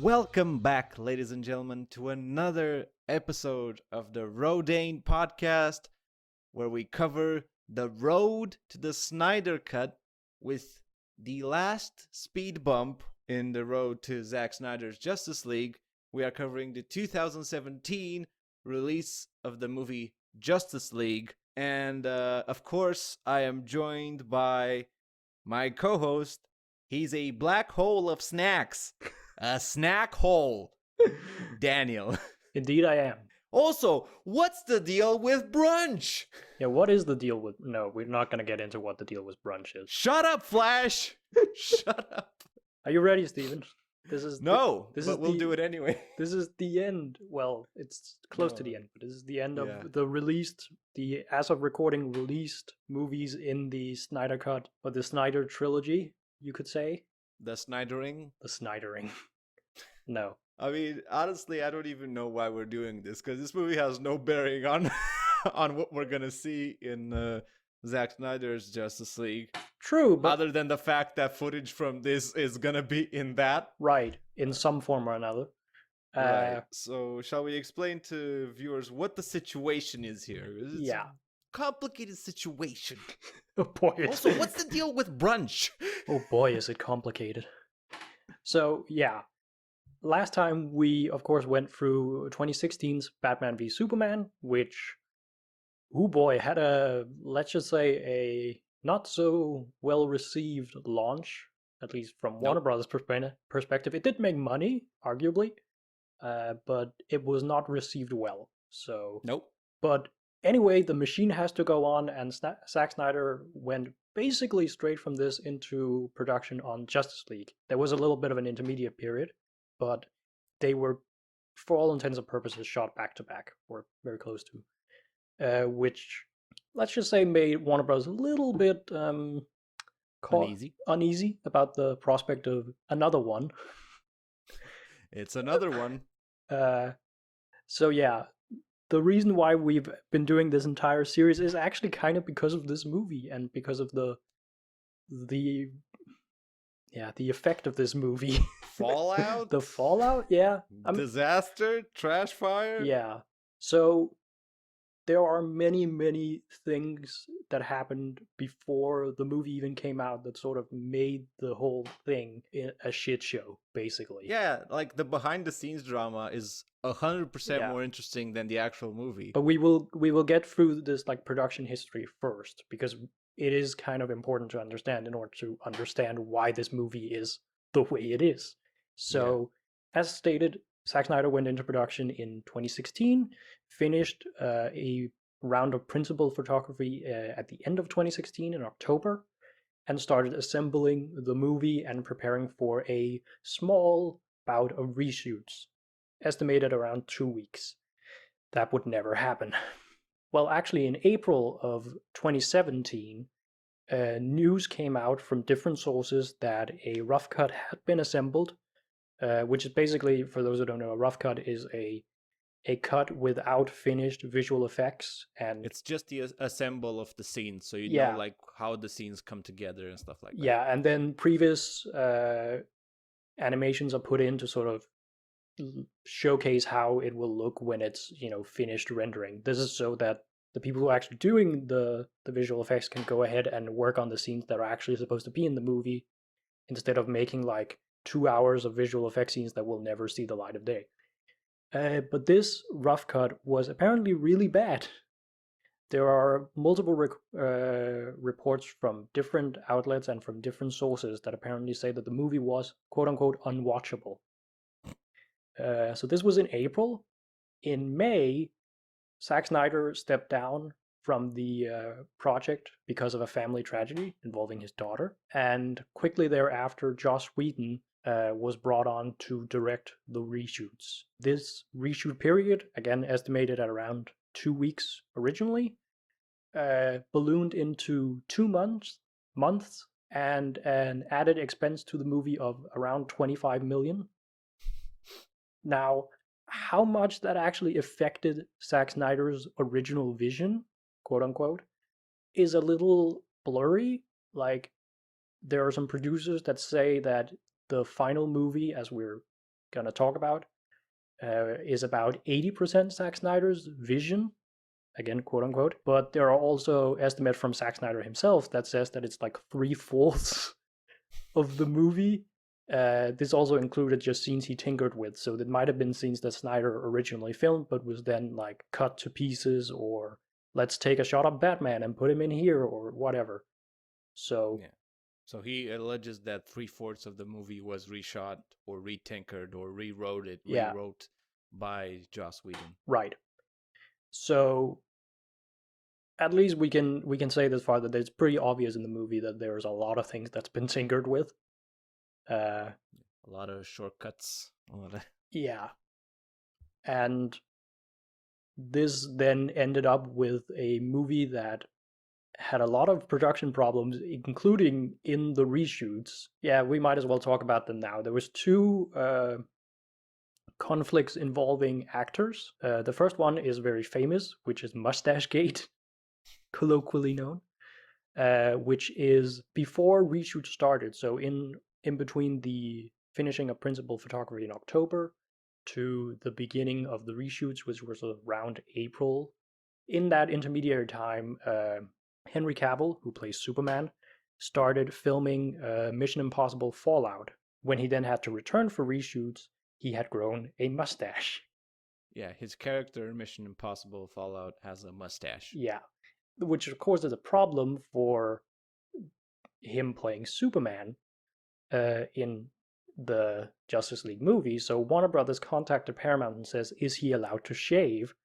Welcome back, ladies and gentlemen, to another episode of the RODANE podcast, where we cover the road to the Snyder Cut with the last speed bump in the road to Zack Snyder's Justice League. We are covering the 2017 release of the movie Justice League. And of course, I am joined by my co-host. He's a black hole of snacks. A snack hole. Daniel. Indeed I am. Also, what's the deal with brunch? Yeah, what is the deal with... No, we're not going to get into what the deal with brunch is. Shut up, Flash! Shut up. Are you ready, Steven? We'll do it anyway. This is the end. Well, it's close to the end, but this is the end of the as of recording, released movies in the Snyder Cut, or the Snyder Trilogy, you could say. The Snydering? The Snydering. No. I mean, honestly, I don't even know why we're doing this, because this movie has no bearing on on what we're gonna see in Zack Snyder's Justice League. True, but... Other than the fact that footage from this is gonna be in that. Right, in some form or another. Right. So, shall we explain to viewers what the situation is here? It's a complicated situation. Oh boy. Also, what's the deal with brunch? Oh boy, is it complicated. So, yeah. Last time we, of course, went through 2016's Batman v Superman, which, oh boy, had a, let's just say, a not so well-received launch, at least from Warner Brothers' perspective. It did make money, arguably, but it was not received well. So, nope. But anyway, the machine has to go on, and Zack Snyder went basically straight from this into production on Justice League. There was a little bit of an intermediate period, but they were, for all intents and purposes, shot back to back, or very close to, which, let's just say, made Warner Bros. A little bit uneasy about the prospect of another one. It's another one. So yeah, the reason why we've been doing this entire series is actually kind of because of this movie and because of the effect of this movie. Fallout? The fallout, yeah. Disaster? Trash fire? Yeah. So there are many, many things that happened before the movie even came out that sort of made the whole thing a shit show, basically. Yeah, like the behind-the-scenes drama is 100% more interesting than the actual movie. But we will get through this like production history first, because it is kind of important to understand in order to understand why this movie is the way it is. So, as stated, Zack Snyder went into production in 2016, finished a round of principal photography at the end of 2016 in October, and started assembling the movie and preparing for a small bout of reshoots, estimated around 2 weeks. That would never happen. Well, actually, in April of 2017, news came out from different sources that a rough cut had been assembled, which is basically, for those who don't know, a rough cut is a cut without finished visual effects, and it's just the assemble of the scenes, so you know like how the scenes come together and stuff like that. Yeah, and then previous animations are put in to sort of showcase how it will look when it's, finished rendering. This is so that the people who are actually doing the visual effects can go ahead and work on the scenes that are actually supposed to be in the movie, instead of making like 2 hours of visual effects scenes that will never see the light of day. But this rough cut was apparently really bad. There are multiple reports from different outlets and from different sources that apparently say that the movie was, quote-unquote, unwatchable. So this was in April. In May, Zack Snyder stepped down from the project because of a family tragedy involving his daughter, and quickly thereafter, Joss Whedon was brought on to direct the reshoots. This reshoot period, again estimated at around 2 weeks originally, ballooned into 2 months, and an added expense to the movie of around $25 million. Now, how much that actually affected Zack Snyder's original vision, quote unquote, is a little blurry. Like, there are some producers that say that the final movie, as we're gonna talk about is about 80% Zack Snyder's vision, again, quote unquote. But there are also estimates from Zack Snyder himself that says that it's like 3/4 of the movie. This also included just scenes he tinkered with, so there might have been scenes that Snyder originally filmed, but was then like cut to pieces, or let's take a shot of Batman and put him in here, or whatever. So Yeah. So he alleges that 3/4 of the movie was reshot or retinkered or rewrote by Joss Whedon. right. So at least we can say this far, that it's pretty obvious in the movie that there's a lot of things that's been tinkered with. A lot of shortcuts. Yeah. And this then ended up with a movie that had a lot of production problems, including in the reshoots. Yeah, we might as well talk about them now. There was two conflicts involving actors. The first one is very famous, which is Mustache Gate, colloquially known, which is before reshoot started. So in between the finishing of principal photography in October to the beginning of the reshoots, which was around April. In that intermediary time, Henry Cavill, who plays Superman, started filming Mission Impossible Fallout. When he then had to return for reshoots, he had grown a mustache. Yeah, his character in Mission Impossible Fallout has a mustache. Yeah, which of course is a problem for him playing Superman in the Justice League movie. So Warner Brothers contacted Paramount and says, is he allowed to shave?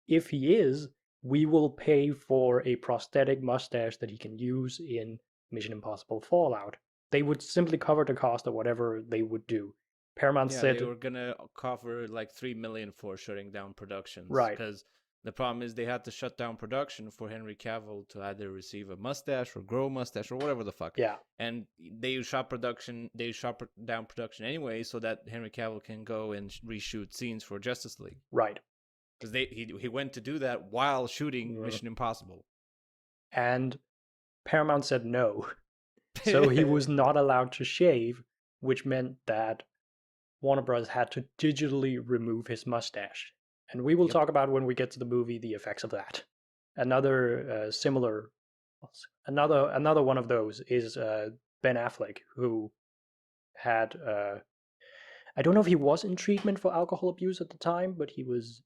If he is, we will pay for a prosthetic mustache that he can use in Mission Impossible Fallout. They would simply cover the cost of whatever they would do. Paramount said they were gonna cover like $3 million for shutting down productions, right, because the problem is they had to shut down production for Henry Cavill to either receive a mustache or grow a mustache or whatever the fuck. Yeah. And they shut down production anyway so that Henry Cavill can go and reshoot scenes for Justice League. Right. Because he went to do that while shooting Mission Impossible. And Paramount said no. So he was not allowed to shave, which meant that Warner Bros. Had to digitally remove his mustache. And we will talk about, when we get to the movie, the effects of that. Another another one of those is Ben Affleck, who had I don't know if he was in treatment for alcohol abuse at the time, but he was,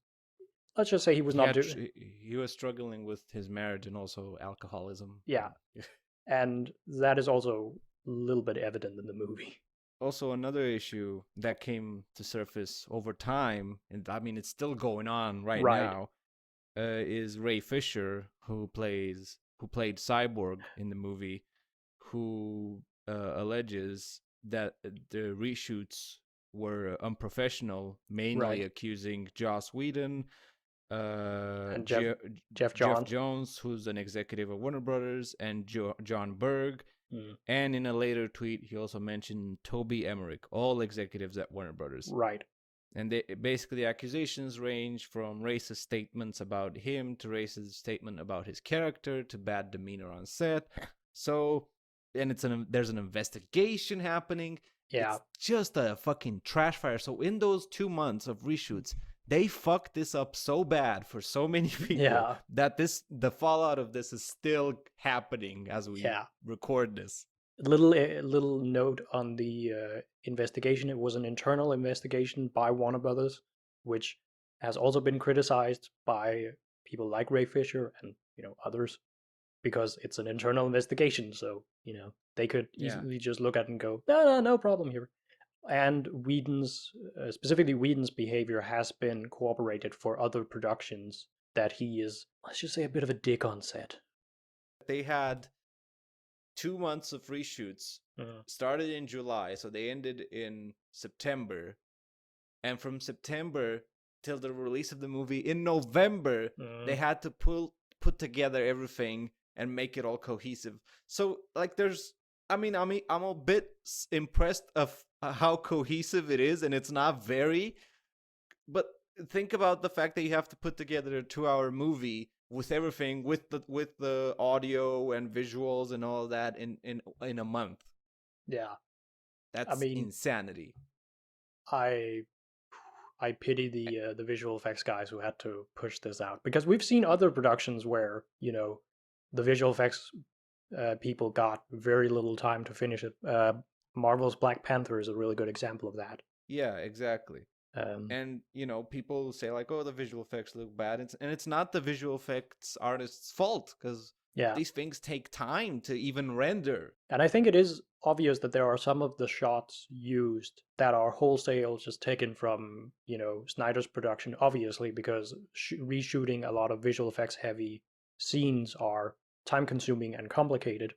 let's just say he was he was struggling with his marriage and also alcoholism. Yeah. And that is also a little bit evident in the movie. Also, another issue that came to surface over time, and I mean it's still going on right now, is Ray Fisher, who played Cyborg in the movie, who alleges that the reshoots were unprofessional, mainly accusing Joss Whedon, and Jeff Jones, who's an executive of Warner Brothers, and John Berg. And in a later tweet, he also mentioned Toby Emmerich, all executives at Warner Brothers. Right. And basically the accusations range from racist statements about him to racist statement about his character to bad demeanor on set. So, and there's an investigation happening. Yeah. It's just a fucking trash fire. So in those 2 months of reshoots, they fucked this up so bad for so many people that the fallout of this is still happening as we record this. A little note on the investigation. It was an internal investigation by Warner Brothers, which has also been criticized by people like Ray Fisher and others, because it's an internal investigation. So they could easily just look at it and go, no problem here. And specifically Whedon's behavior has been cooperated for other productions, that he is, let's just say, a bit of a dick on set. They had 2 months of reshoots, started in July, so they ended in September. And from September till the release of the movie in November, they had to put together everything and make it all cohesive. So like I'm a bit impressed of how cohesive it is, and it's not very, but think about the fact that you have to put together a 2-hour movie with everything, with the audio and visuals and all that in a month. Yeah. That's insanity. I I pity the visual effects guys who had to push this out, because we've seen other productions where the visual effects people got very little time to finish it. Marvel's Black Panther is a really good example of that. Yeah, exactly. And people say like, oh, the visual effects look bad, and it's not the visual effects artist's fault, because yeah, these things take time to even render. and I think it is obvious that there are some of the shots used that are wholesale just taken from Snyder's production, obviously, because reshooting a lot of visual effects heavy scenes are time consuming and complicated.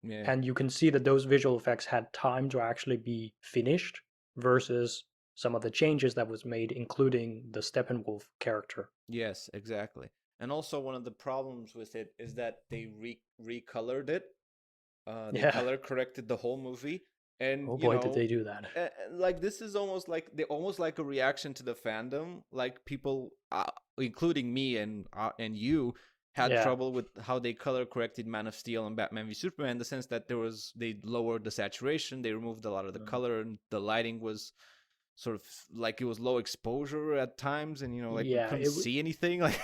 Yeah. And you can see that those visual effects had time to actually be finished versus some of the changes that was made, including the Steppenwolf character. Yes, exactly. And also one of the problems with it is that they recolored it. They color corrected the whole movie, and oh boy, did they do that! Like, this is almost like a reaction to the fandom. Like, people, including me and you, had trouble with how they color corrected Man of Steel and Batman v Superman, in the sense that they lowered the saturation, they removed a lot of the color, and the lighting was sort of like it was low exposure at times, and we couldn't see anything. Like,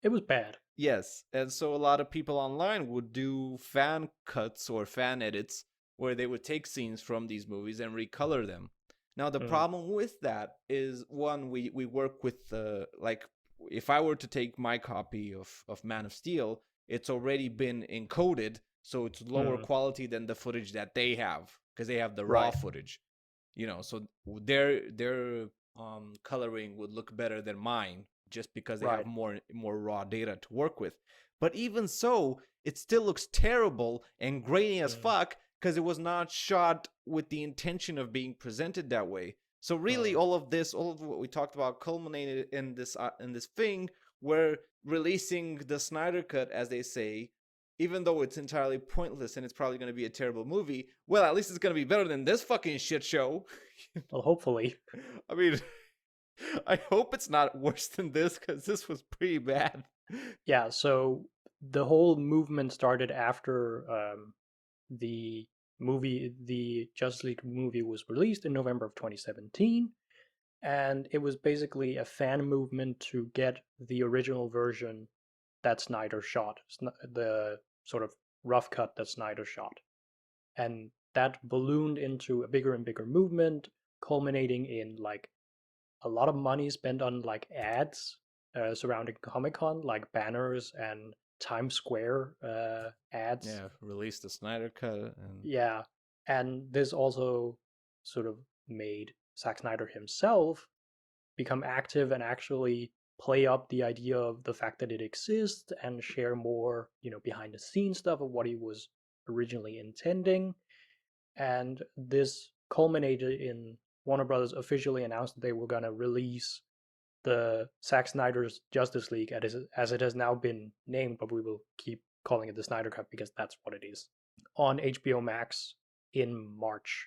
it was bad. Yes, and so a lot of people online would do fan cuts or fan edits where they would take scenes from these movies and recolor them. Now, the problem with that is, one, we work with, like, if I were to take my copy of Man of Steel, it's already been encoded, so it's lower quality than the footage that they have, because they have the raw footage. So their coloring would look better than mine, just because they have more raw data to work with. But even so, it still looks terrible and grainy as fuck, because it was not shot with the intention of being presented that way. So really, all of what we talked about culminated in this thing where releasing the Snyder Cut, as they say, even though it's entirely pointless and it's probably going to be a terrible movie, well, at least it's going to be better than this fucking shit show. Well, hopefully. I mean, I hope it's not worse than this, because this was pretty bad. Yeah, so the whole movement started after the Justice League movie was released in November of 2017, and it was basically a fan movement to get the original version that Snyder shot, the sort of rough cut that Snyder shot. And that ballooned into a bigger and bigger movement, culminating in like a lot of money spent on like ads surrounding Comic-Con, like banners and Times Square ads. Yeah, released the Snyder Cut. And this also sort of made Zack Snyder himself become active and actually play up the idea of the fact that it exists and share more, behind the scenes stuff of what he was originally intending. And this culminated in Warner Brothers officially announced that they were going to release the Zack Snyder's Justice League, as it has now been named, but we will keep calling it the Snyder Cut because that's what it is, on HBO Max in March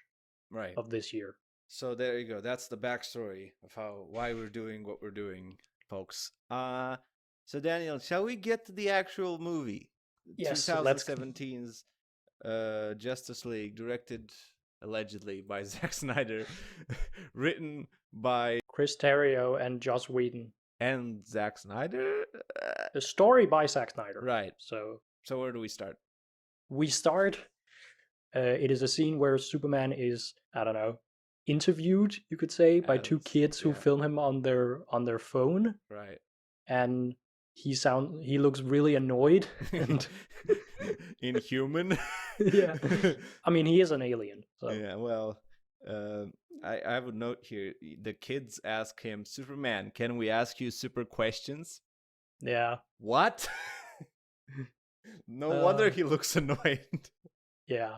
of this year. So there you go. That's the backstory of why we're doing what we're doing, folks. So Daniel, shall we get to the actual movie? Yes, 2017's Justice League, directed allegedly by Zack Snyder, written by Chris Terrio and Joss Whedon. And Zack Snyder? The story by Zack Snyder. Right. So where do we start? We start, it is a scene where Superman is, I don't know, interviewed, you could say, by two kids who film him on their phone. Right. And he looks really annoyed and inhuman. Yeah. I mean, he is an alien. So. Yeah, well, I have a note here. The kids ask him, Superman, can we ask you super questions? Yeah. What? No wonder he looks annoyed. Yeah.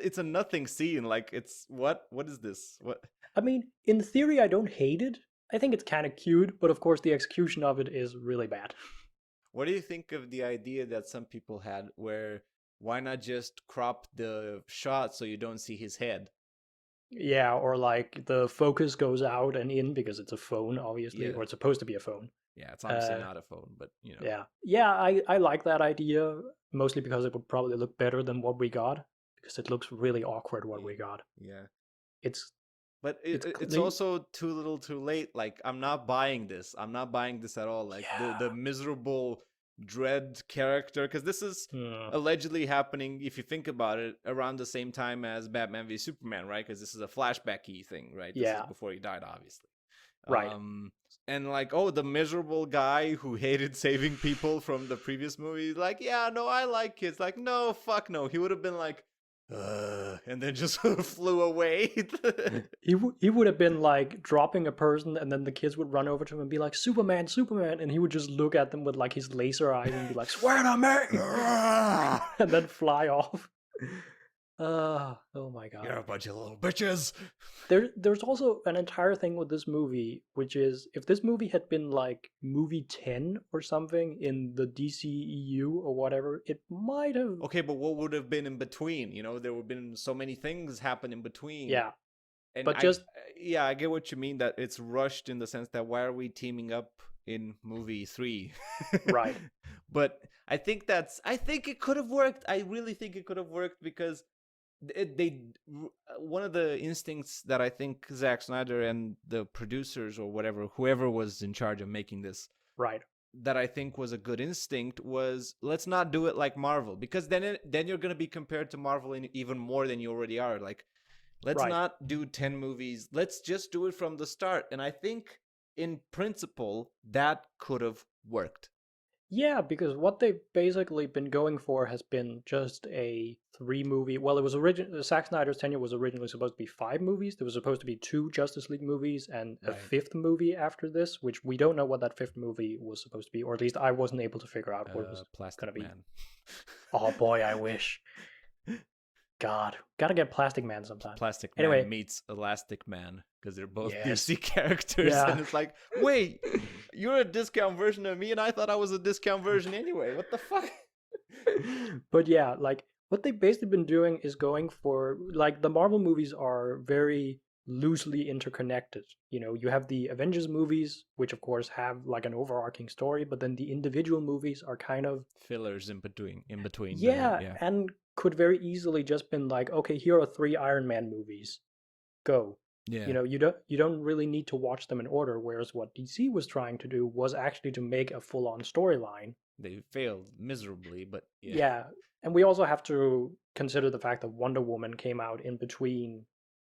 It's a nothing scene. Like, it's what is this? What? I mean, in theory, I don't hate it. I think it's kind of cute, but of course the execution of it is really bad. What do you think of the idea that some people had where why not just crop the shot so you don't see his head? Yeah, or like the focus goes out and in because it's a phone, obviously, or it's supposed to be a phone. Yeah, it's obviously not a phone, but Yeah, I like that idea, mostly because it would probably look better than what we got, because it looks really awkward what we got. Yeah. But it's they, also too little too late. Like, I'm not buying this. I'm not buying this at all. Like, the yeah. miserable dread character, because this is Hmm. allegedly happening, if you think about it, around the same time as Batman v Superman, right? Because this is a flashbacky thing, right? This is Yeah. before he died, obviously. Right. And like, oh, the miserable guy who hated saving people from the previous movie, like, yeah, no, I like kids. Like, no, fuck no. He would have been like, and then just flew away. He would have been like dropping a person, and then the kids would run over to him and be like, Superman, Superman, and he would just look at them with like his laser eyes and be like, swear to me, and then fly off. Oh my god. You're a bunch of little bitches. There's also an entire thing with this movie, which is if this movie had been like movie 10 or something in the DCEU or whatever, it might have. Okay, but what would have been in between? You know, there would have been so many things happen in between. Yeah, And but just yeah, I get what you mean, that it's rushed in the sense that why are we teaming up in movie 3? right. But I think it could have worked. I really think it could have worked because one of the instincts that I think Zack Snyder and the producers or whoever was in charge of making this, Right. that I think was a good instinct was, let's not do it like Marvel, because then you're going to be compared to Marvel in even more than you already are. Like, let's Right. not do 10 movies. Let's just do it from the start. And I think in principle that could have worked. Yeah, because what they've basically been going for has been just a 3-movie. Well, it was Zack Snyder's tenure was originally supposed to be 5 movies. There was supposed to be 2 Justice League movies and a Right. 5th movie after this, which we don't know what that 5th movie was supposed to be, or at least I wasn't able to figure out what it was Plastic gonna be. Man. Oh boy, I wish. God, gotta get Plastic Man sometime. Plastic Anyway. Man meets Elastic Man, because they're both Yes. DC characters. Yeah. And it's like, wait, you're a discount version of me, and I thought I was a discount version anyway. What the fuck? But yeah, like what they've basically been doing is going for, like, the Marvel movies are very loosely interconnected. You know, you have the Avengers movies, which of course have like an overarching story, but then the individual movies are kind of Fillers in between. yeah, and could very easily just been like, okay, here are 3 Iron Man movies, go. Yeah. You know, you don't really need to watch them in order. Whereas what DC was trying to do was actually to make a full-on storyline. They failed miserably, but Yeah, and we also have to consider the fact that Wonder Woman came out in between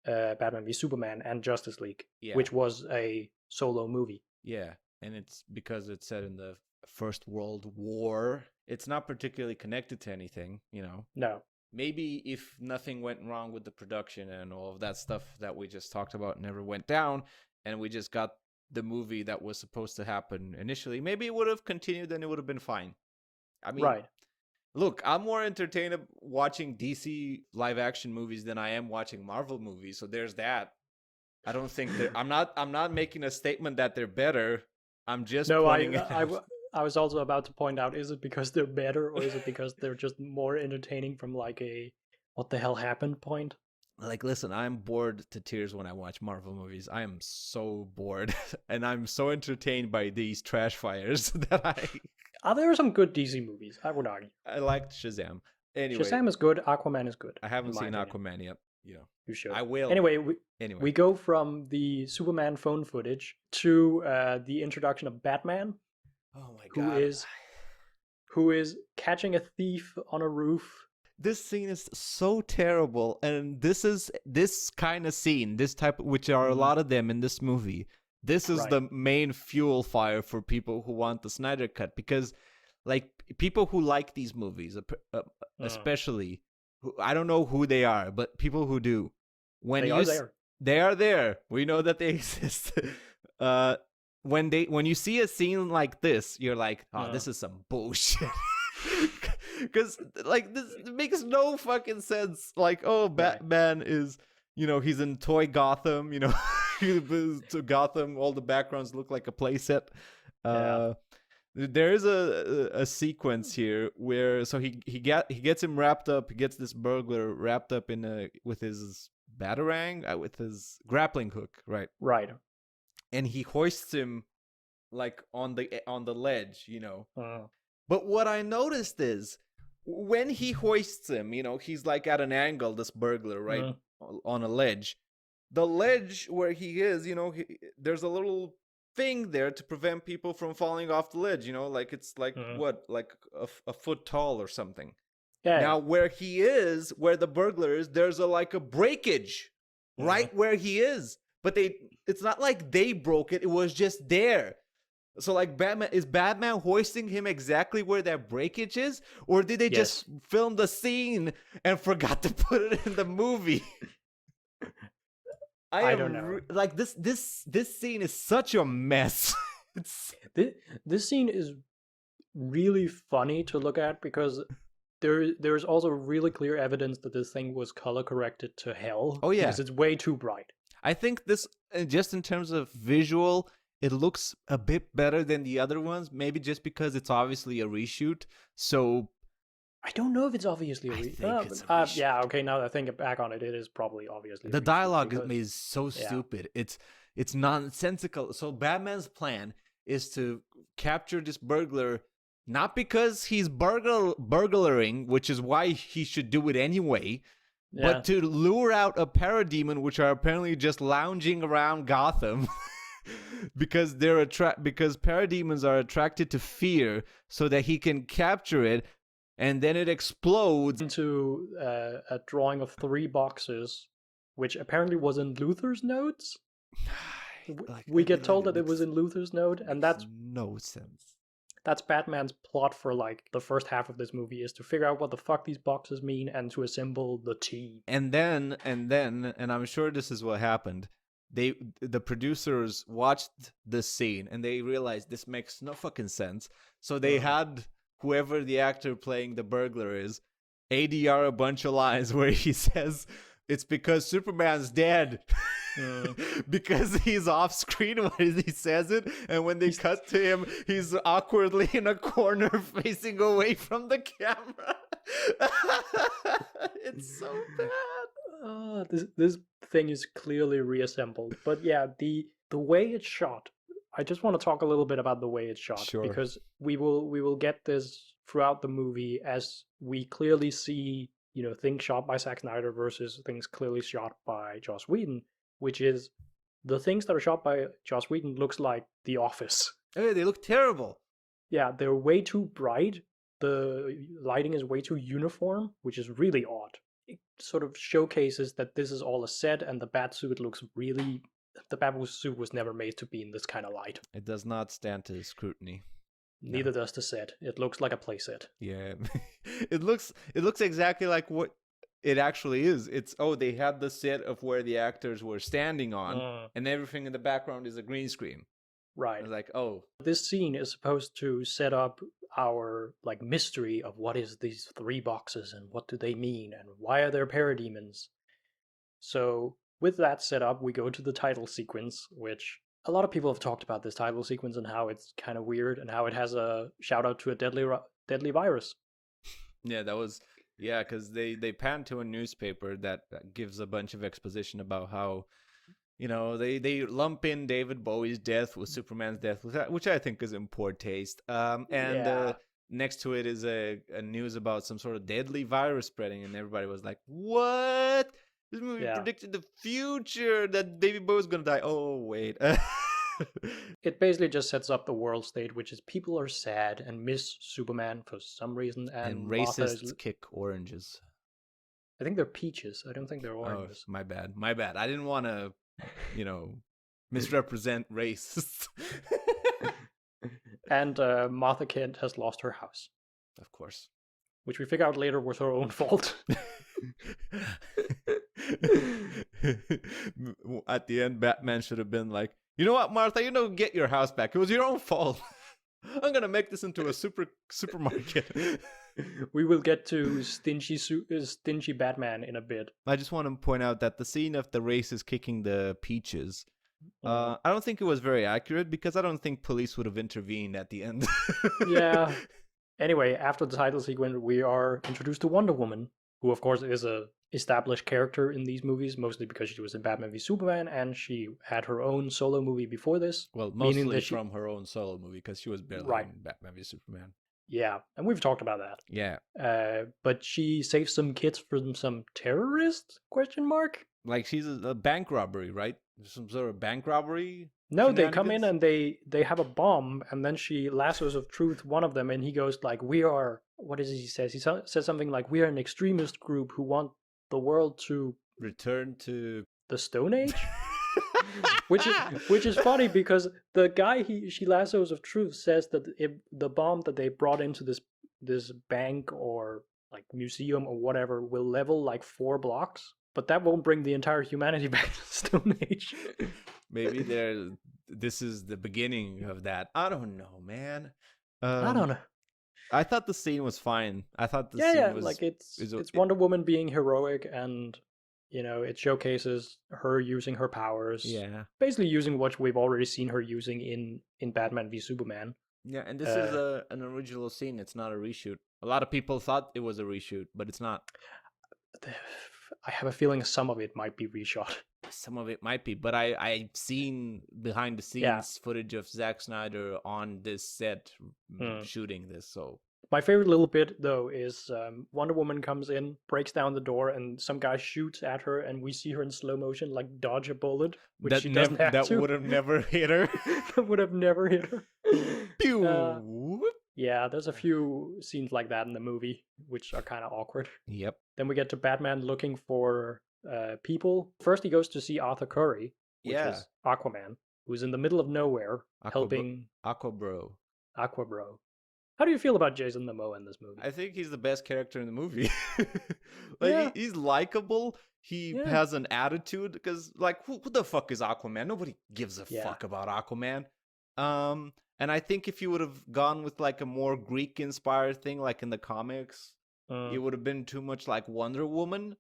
Batman v Superman and Justice League, Yeah. which was a solo movie. Yeah, and it's because it's set in the First World War. It's not particularly connected to anything, you know. No. Maybe if nothing went wrong with the production and all of that stuff that we just talked about never went down, and we just got the movie that was supposed to happen initially, maybe it would have continued and it would have been fine. I mean, Right. look, I'm more entertained watching DC live action movies than I am watching Marvel movies, so there's that. I don't think that I'm not making a statement that they're better. I'm just pointing it out. I was also about to point out, is it because they're better, or is it because they're just more entertaining from like a what the hell happened point? Like, listen, I'm bored to tears when I watch Marvel movies. I am so bored, and I'm so entertained by these trash fires that There are some good DC movies, I would argue. I liked Shazam. Anyway, Shazam is good, Aquaman is good. I haven't seen opinion. Aquaman yet. You know, You should. I will. Anyway, Anyway, we go from the Superman phone footage to the introduction of Batman, oh my god, who is catching a thief on a roof. this scene is so terrible, and this kind of scene, this type, which are a lot of them in this movie. This is Right. the main fuel fire for people who want the Snyder Cut, because, like, people who like these movies, especially, I don't know who they are, but people who do, when They are there. they are there. We know that they exist. When you see a scene like this, you're like, oh, this is some bullshit. Because, like, this makes no fucking sense. Like, oh, Batman is, you know, he's in toy Gotham, you know. To Gotham, all the backgrounds look like a playset. There is a sequence here where he gets him wrapped up. He gets this burglar wrapped up with his batarang, with his grappling hook, right? Right. And he hoists him like on the ledge, you know. But what I noticed is when he hoists him, you know, he's like at an angle, this burglar, right, on a ledge. the ledge where he is, there's a little thing there to prevent people from falling off the ledge, like it's like what, like a foot tall or something. Yeah. Now where he is, where the burglar is, there's like a breakage right where he is. But it's not like they broke it, it was just there. So like Batman hoisting him exactly where that breakage is? Or did they just film the scene and forgot to put it in the movie? I don't know. Like this scene is such a mess. This scene is really funny to look at because there's also really clear evidence that this thing was color corrected to hell. Oh yeah, because it's way too bright. I think this, just in terms of visual, it looks a bit better than the other ones. Maybe just because it's obviously a reshoot. So I don't know if it's obviously a reshoot. Yeah, okay. Now that I think back on it, it is probably obviously. The dialogue is so stupid. It's nonsensical. So Batman's plan is to capture this burglar, not because he's burglaring, which is why he should do it anyway, but to lure out a parademon, which are apparently just lounging around Gotham. because because parademons are attracted to fear, so that he can capture it, and then it explodes into a drawing of 3 boxes, which apparently was in Luthor's notes. We get told that it was in Luthor's note, and that's no sense. That's Batman's plot for like the first half of this movie, is to figure out what the fuck these boxes mean and to assemble the team. And then, I'm sure this is what happened. The producers watched this scene and they realized this makes no fucking sense. So they had whoever the actor playing the burglar is ADR a bunch of lines where he says it's because Superman's dead. Because he's off screen when he says it, and when they cut to him, he's awkwardly in a corner facing away from the camera. It's so bad. This thing is clearly reassembled, but yeah, the way it's shot. I just want to talk a little bit about the way it's shot, because we will get this throughout the movie as we clearly see, things shot by Zack Snyder versus things clearly shot by Joss Whedon. Which is, the things that are shot by Joss Whedon looks like The Office. Hey, they look terrible. Yeah, they're way too bright. The lighting is way too uniform, which is really odd. It sort of showcases that this is all a set, and the Batsuit looks really... The Batsuit was never made to be in this kind of light. It does not stand to scrutiny. Neither does the set. It looks like a playset. Yeah. It looks exactly like what it actually is. It's they had the set of where the actors were standing on, and everything in the background is a green screen. Right. It's like, this scene is supposed to set up our like mystery of what is these 3 boxes and what do they mean and why are there parademons. So with that set up, we go to the title sequence, which a lot of people have talked about this title sequence and how it's kind of weird and how it has a shout out to a deadly virus. Yeah, that was. Yeah, because they pan to a newspaper that gives a bunch of exposition about how, they lump in David Bowie's death with Superman's death, which I think is in poor taste. Next to it is a news about some sort of deadly virus spreading, and everybody was like, what? This movie predicted the future, that David Bowie's going to die. Oh, wait. It basically just sets up the world state, which is people are sad and miss Superman for some reason, and racists kick oranges. I think they're peaches. I don't think they're oranges. Oh, my bad. I didn't want to, misrepresent race. And Martha Kent has lost her house. Of course. Which we figure out later was her own fault. At the end, Batman should have been like, you know what, Martha? Get your house back. It was your own fault. I'm gonna make this into a supermarket. We will get to stingy Batman in a bit. I just want to point out that the scene of the races kicking the peaches, I don't think it was very accurate, because I don't think police would have intervened at the end. Yeah. Anyway, after the title sequence, we are introduced to Wonder Woman, who of course is a established character in these movies, mostly because she was in Batman v Superman, and she had her own solo movie before this. Well, mostly from her own solo movie, because she was barely in Batman v Superman. Yeah, and we've talked about that. Yeah. But she saves some kids from some terrorists? ? Like she's a bank robbery, right? Some sort of bank robbery. No, they come in Shenanigans? and they have a bomb, and then she lassos of truth one of them, and he goes like, "We are." What is it he says? He says something like, "We are an extremist group who want the world to Return to the Stone Age," which is funny because the guy she lassos of truth says that the bomb that they brought into this bank or like museum or whatever will level like 4 blocks, but that won't bring the entire humanity back to the Stone Age. maybe this is the beginning of that. I don't know, man. I don't know. I thought the scene was fine. I thought the Yeah, scene yeah, was like it's Wonder Woman being heroic, and it showcases her using her powers. yeah. Basically using what we've already seen her using in Batman v Superman. Yeah, and this is an original scene. It's not a reshoot. A lot of people thought it was a reshoot, but it's not. I have a feeling some of it might be reshot. Some of it might be, but I've seen behind the scenes footage of Zack Snyder on this set shooting this. So my favorite little bit though is Wonder Woman comes in, breaks down the door, and some guy shoots at her, and we see her in slow motion like dodge a bullet, which she doesn't have to. That would have never hit her. That would have never hit her. Pew! Yeah, there's a few scenes like that in the movie, which are kind of awkward. Yep. Then we get to Batman looking for people. First, he goes to see Arthur Curry, which is Aquaman, who's in the middle of nowhere helping Aquabro. Aquabro. How do you feel about Jason Momoa in this movie? I think he's the best character in the movie. He's likable. He has an attitude because, like, who the fuck is Aquaman? Nobody gives a fuck about Aquaman. And I think if you would have gone with like a more Greek-inspired thing, like in the comics, it would have been too much like Wonder Woman.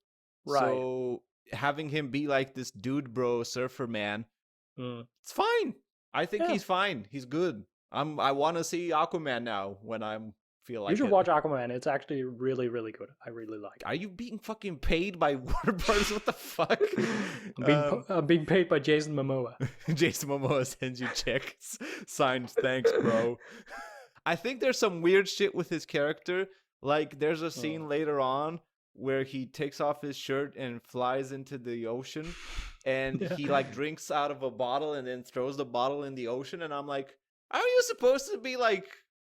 Right. So having him be like this dude bro surfer man, it's fine. I think he's fine. He's good. I want to see Aquaman now when I feel like you should watch Aquaman. It's actually really, really good. I really like it. Are you being fucking paid by Warner Bros? What the fuck? I'm being paid by Jason Momoa. Jason Momoa sends you checks. Signed, thanks, bro. I think there's some weird shit with his character. Like, there's a scene later on where he takes off his shirt and flies into the ocean. And he, like, drinks out of a bottle and then throws the bottle in the ocean. And I'm like, are you supposed to be, like,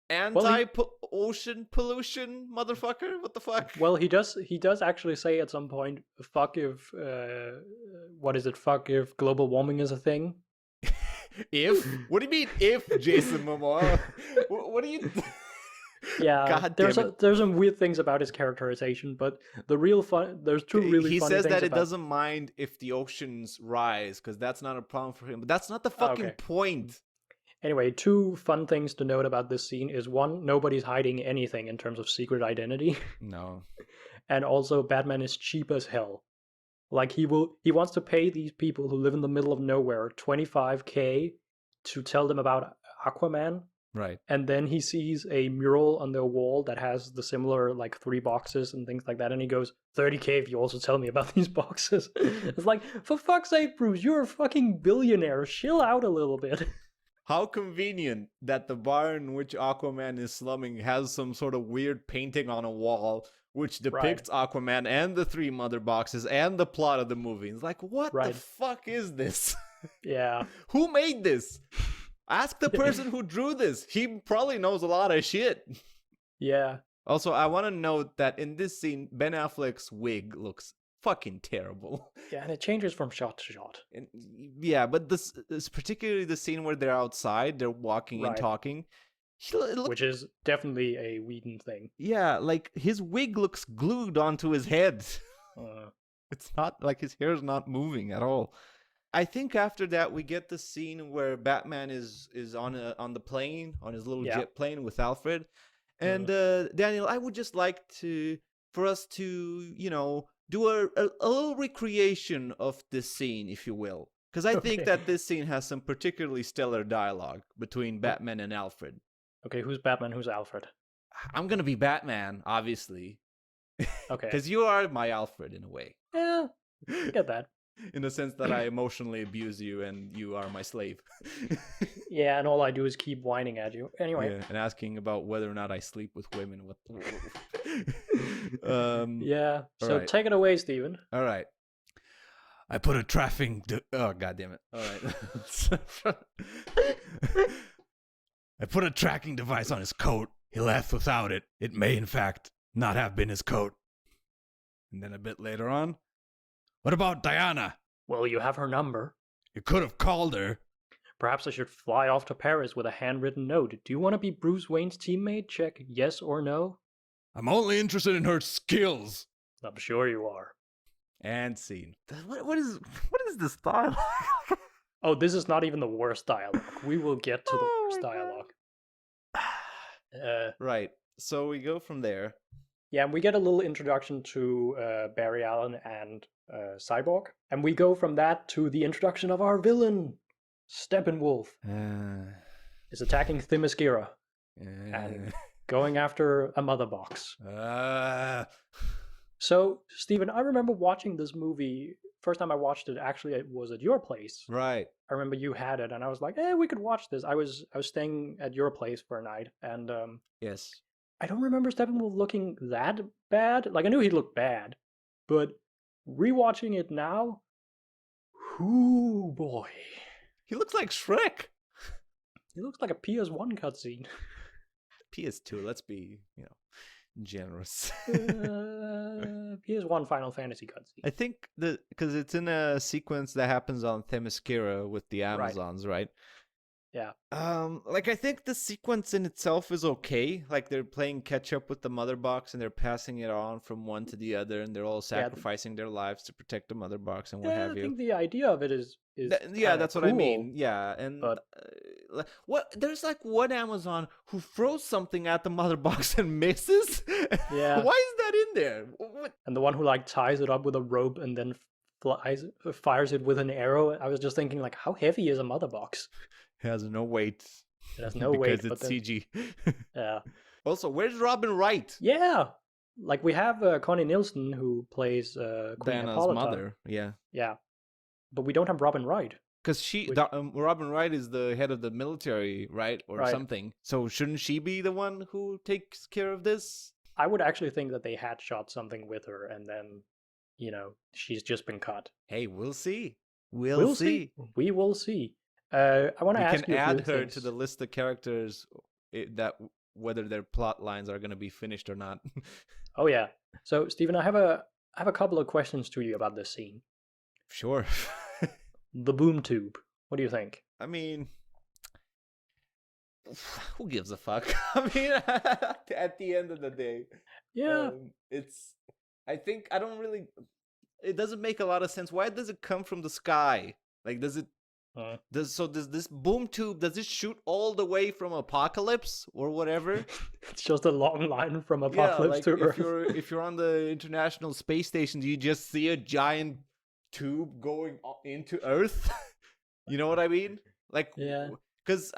anti-ocean pollution, motherfucker? What the fuck? Well, he does actually say at some point, fuck if, fuck if global warming is a thing? If? What do you mean, if, Jason Momoa? What do you... Yeah, God there's some weird things about his characterization, but the real there's two really funny things. He says that it doesn't mind if the oceans rise, because that's not a problem for him. But that's not the fucking point. Anyway, two fun things to note about this scene is one, nobody's hiding anything in terms of secret identity. No. And also, Batman is cheap as hell. Like, he wants to pay these people who live in the middle of nowhere $25,000 to tell them about Aquaman. Right. And then he sees a mural on their wall that has the similar, like, 3 boxes and things like that. And he goes, $30,000 if you also tell me about these boxes. It's like, for fuck's sake, Bruce, you're a fucking billionaire. Chill out a little bit. How convenient that the bar in which Aquaman is slumming has some sort of weird painting on a wall which depicts Aquaman and the 3 mother boxes and the plot of the movie. It's like, what the fuck is this? Yeah. Who made this? Ask the person who drew this. He probably knows a lot of shit. Yeah. Also, I want to note that in this scene, Ben Affleck's wig looks fucking terrible. Yeah, and it changes from shot to shot. And, yeah, but this particularly the scene where they're outside, they're walking and talking. Which is definitely a Whedon thing. Yeah, like his wig looks glued onto his head. It's not like his hair is not moving at all. I think after that we get the scene where Batman is on the plane, on his little jet plane with Alfred. And Daniel, I would just like for us to, do a little recreation of this scene, if you will. Because I think that this scene has some particularly stellar dialogue between Batman and Alfred. Okay, who's Batman, who's Alfred? I'm going to be Batman, obviously. Okay. Because you are my Alfred in a way. Yeah, I get that. In the sense that I emotionally abuse you and you are my slave. Yeah, and all I do is keep whining at you. Anyway. Yeah, and asking about whether or not I sleep with women. Yeah, so take it away, Steven. All right. I put a tracking. Oh god damn it! All right. I put a tracking device on his coat. He left without it. It may, in fact, not have been his coat. And then a bit later on, what about Diana? Well, you have her number. You could have called her. Perhaps I should fly off to Paris with a handwritten note. Do you want to be Bruce Wayne's teammate? Check yes or no. I'm only interested in her skills. I'm sure you are. And scene. What is this dialogue? Oh, this is not even the worst dialogue. We will get to the worst my dialogue. Right. So we go from there. Yeah, and we get a little introduction to Barry Allen and Cyborg. And we go from that to the introduction of our villain, Steppenwolf. Is attacking Themyscira and going after a mother box. So, Steven, I remember watching this movie. First time I watched it, actually, it was at your place. Right. I remember you had it, and I was like, we could watch this. I was staying at your place for a night, and yes. I don't remember Steppenwolf looking that bad. Like, I knew he looked bad, but rewatching it now, ooh boy. He looks like Shrek. He looks like a PS1 cutscene. PS2, let's be, generous. PS1 Final Fantasy cutscene. I think because it's in a sequence that happens on Themyscira with the Amazons, right? Yeah. I think the sequence in itself is okay. Like they're playing catch up with the mother box and they're passing it on from one to the other, and they're all sacrificing their lives to protect the mother box and what have you. I think the idea of it is that's cool, what I mean. Yeah, and but there's like one Amazon who throws something at the mother box and misses. Yeah. Why is that in there? And the one who ties it up with a rope and then fires it with an arrow. I was just thinking, like, how heavy is a mother box? It has no weight. It has no weight because it's CG. Yeah. Also, where's Robin Wright? Yeah. Like, we have Connie Nielsen who plays Queen Diana's Hippolyta. mother. Yeah. Yeah. But we don't have Robin Wright. Because Robin Wright is the head of the military, right? Or something. So shouldn't she be the one who takes care of this? I would actually think that they had shot something with her and then, she's just been cut. Hey, we'll see. We'll see. We will see. I want to ask you. We can add her to the list of characters that whether their plot lines are going to be finished or not. Oh yeah. So Stephen, I have a couple of questions to you about this scene. Sure. The boom tube. What do you think? I mean, who gives a fuck? I mean, at the end of the day, yeah, it doesn't make a lot of sense. Why does it come from the sky? Like, does this boom tube, does it shoot all the way from Apocalypse or whatever? It's just a long line from Apocalypse to Earth. If you're on the International Space Station, do you just see a giant tube going into Earth? You know what I mean? Like, yeah. Because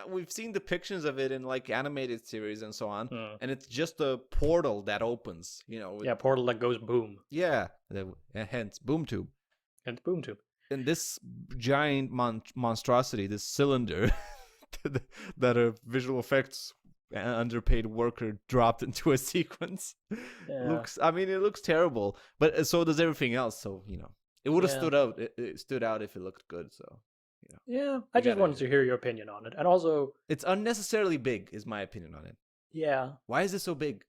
we've seen depictions of it in like animated series and so on, and it's just a portal that opens. Yeah, portal that goes boom. Yeah, hence boom tube. And boom tube. And this giant monstrosity, this cylinder that a visual effects underpaid worker dropped into a sequence, it looks terrible. But so does everything else. So it would have stood out. It stood out if it looked good. So. Yeah, I just wanted to hear your opinion on it. And also, it's unnecessarily big, is my opinion on it. Yeah. Why is it so big?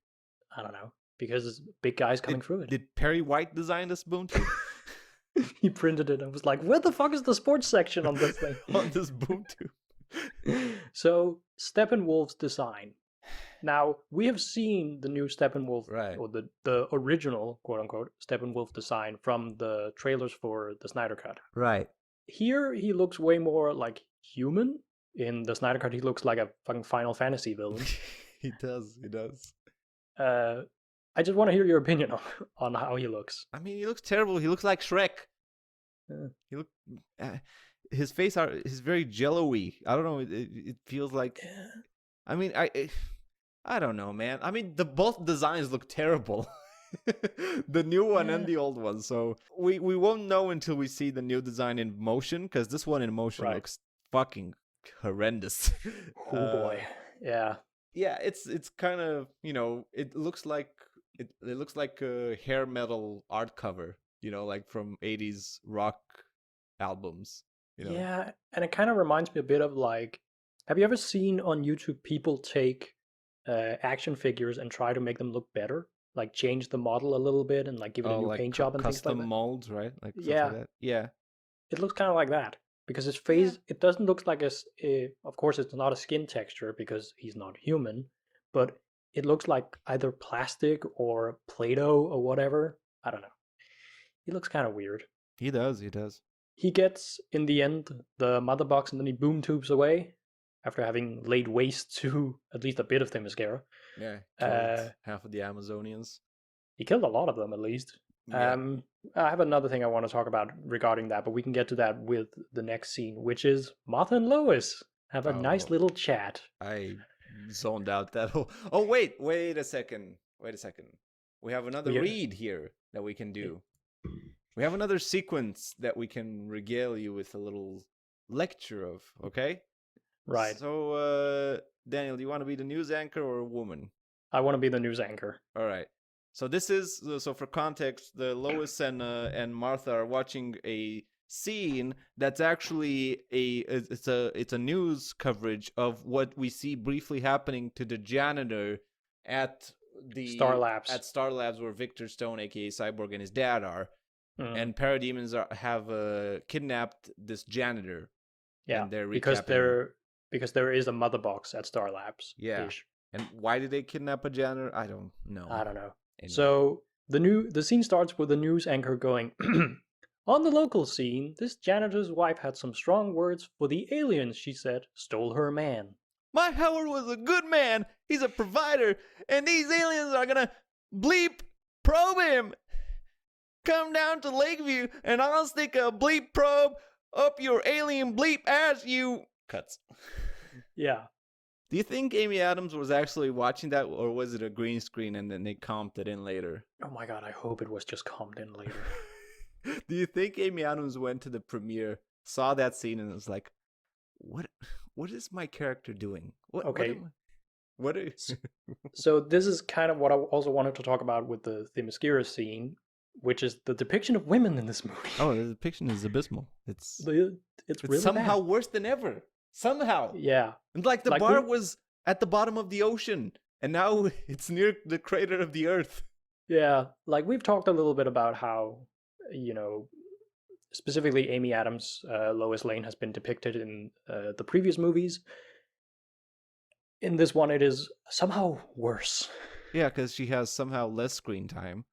I don't know. Because big guys coming through it. Did Perry White design this boom tube? He printed it and was like, where the fuck is the sports section on this thing? On this boom tube. So, Steppenwolf's design. Now, we have seen the new Steppenwolf, or the original, quote-unquote, Steppenwolf design from the trailers for the Snyder Cut. Right. Here, he looks way more like human. In the Snyder Cut, he looks like a fucking Final Fantasy villain. He does. I just want to hear your opinion on how he looks. I mean, he looks terrible. He looks like Shrek. His face is very jello-y. I don't know. It feels like. I mean, I don't know, man. I mean, both designs look terrible. The new one and the old one. So we won't know until we see the new design in motion, because this one in motion looks fucking horrendous. Oh boy. Yeah. Yeah, it's kind of, it looks like a hair metal art cover. like from 80s rock albums, Yeah, and it kind of reminds me a bit of like, have you ever seen on YouTube people take action figures and try to make them look better? Like change the model a little bit and like give it a Oh, new like paint job and things like custom that. molds, right? Like stuff like Yeah, that. Yeah. it looks kind of like that because his Yeah. face, it doesn't look like of course, it's not a skin texture because he's not human, but it looks like either plastic or Play-Doh or whatever. I don't know. He looks kind of weird. He does. He does. He gets, in the end, the mother box and then he boom tubes away after having laid waste to at least a bit of Themyscira. Yeah. Uh, Killed half of the Amazonians. he killed a lot of them, at least. Yeah. I have another thing I want to talk about regarding that, but we can get to that with the next scene, which is Martha and Lois have a nice Oh, little chat. I zoned out that whole. Oh, wait a second. Wait a second. We have another We- read here that we can do. We have another sequence that we can regale you with a little lecture of, okay? Right. So, Daniel, do you want to be the news anchor or a woman? I want to be the news anchor. All right. So this is so for context, the Lois and Martha are watching a scene that's actually it's a news coverage of what we see briefly happening to the janitor at the Star Labs. at Star Labs where Victor Stone, aka Cyborg, and his dad are, Mm. and parademons have kidnapped this janitor. Yeah, and they're because recapping. there is a mother box at Star Labs. Yeah. And why did they kidnap a janitor? I don't know. I don't know. Anyway. So the scene starts with the news anchor going, on the local scene, this janitor's wife had some strong words for the aliens, she said, stole her man. My Howard was a good man. He's a provider. And these aliens are gonna bleep probe him. Come down to Lakeview and I'll stick a bleep probe up your alien bleep ass, you... Cuts. Yeah. Do you think Amy Adams was actually watching that, or was it a green screen and then they comped it in later? Oh my god, I hope it was just calmed in later. Do you think Amy Adams went to the premiere, saw that scene, and was like, what is my character doing? Okay. What are So this is kind of what I also wanted to talk about with the Themyscira scene, which is the depiction of women in this movie. Oh, the depiction is abysmal. It's really somehow bad. worse than ever. Somehow. Yeah. And like the Like bar we- was at the bottom of the ocean, and now it's near the crater of the Earth. Yeah, like we've talked a little bit about how, specifically Amy Adams, Lois Lane has been depicted in the previous movies. In this one, it is somehow worse. Yeah, because she has somehow less screen time.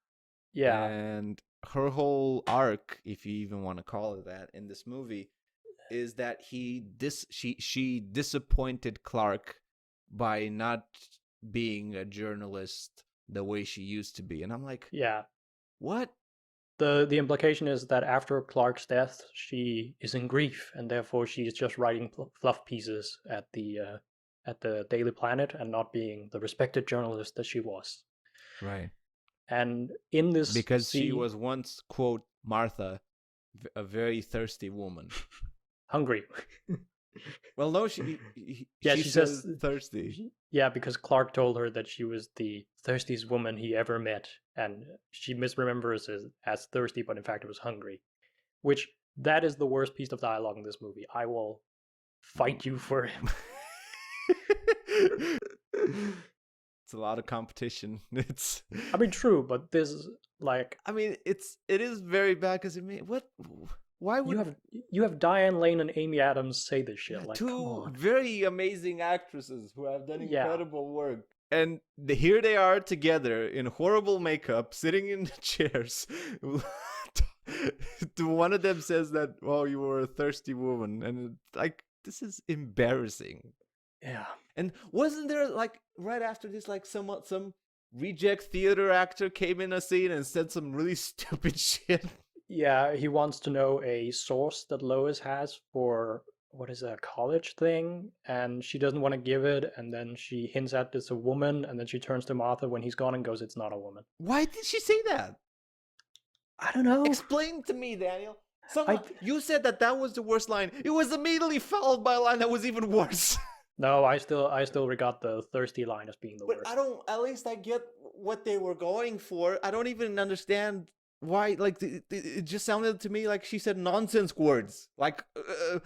Yeah, And her whole arc, if you even want to call it that, in this movie, is that she disappointed Clark by not being a journalist the way she used to be. And I'm like, yeah. what? The implication is that after Clark's death, she is in grief, and therefore she is just writing fluff pieces at the Daily Planet and not being the respected journalist that she was. Right. And in this Because she scene- was once, quote, Martha, a very thirsty woman. hungry. Well, no, she says thirsty. Yeah, because Clark told her that she was the thirstiest woman he ever met, and she misremembers it as thirsty, but in fact it was hungry. Which, that is the worst piece of dialogue in this movie. I will fight you for him. It's a lot of competition. I mean, true, but this is like I mean, it is very bad because why would you have Diane Lane and Amy Adams say this shit? Like, come two on. very amazing actresses who have done Yeah. incredible work, and here they are together in horrible makeup, sitting in the chairs. One of them says that, "Oh, you were a thirsty woman," and like this is embarrassing. Yeah. And wasn't there like right after this, like some reject theater actor came in a scene and said some really stupid shit? Yeah, he wants to know a source that Lois has for what is a college thing, and she doesn't want to give it, and then she hints at it's a woman, and then she turns to Martha when he's gone and goes, "It's not a woman." Why did she say that? I don't know. Explain to me, Daniel. You said that was the worst line. It was immediately followed by a line that was even worse. No, I still regard the thirsty line as being the But worst. at least I get what they were going for. I don't even understand why? Like it just sounded to me like she said nonsense words. Like,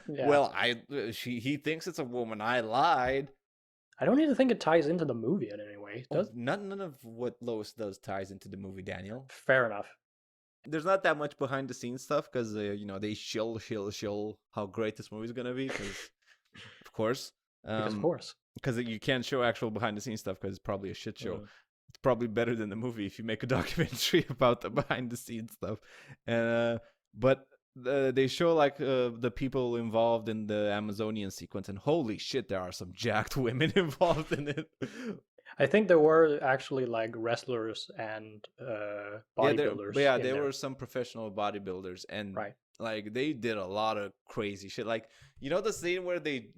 Yeah. well, he thinks it's a woman. I lied. I don't even think it ties into the movie in any way. Oh, Does? none of what Lois does ties into the movie, Daniel. Fair enough. There's not that much behind the scenes stuff because they shill how great this movie's gonna be. Because of course, Because of course. because you can't show actual behind the scenes stuff because it's probably a shit show. It's probably better than the movie if you make a documentary about the behind the scenes stuff. But they show like the people involved in the Amazonian sequence, and holy shit, there are some jacked women involved in it. I think there were actually like wrestlers and bodybuilders. There were some professional bodybuilders, and right. like they did a lot of crazy shit. Like, you know the scene where they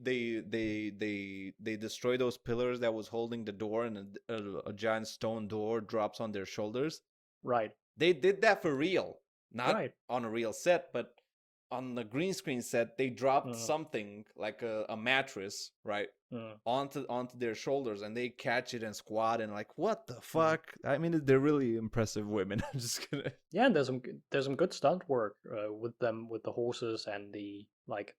destroy those pillars that was holding the door, and a giant stone door drops on their shoulders. Right. They did that for real, not right. on a real set, but on the green screen set. They dropped something like a mattress, right, onto their shoulders, and they catch it and squat, and like, what the fuck? I mean, they're really impressive women. I'm just gonna. Yeah, and there's some good stunt work with them, with the horses and the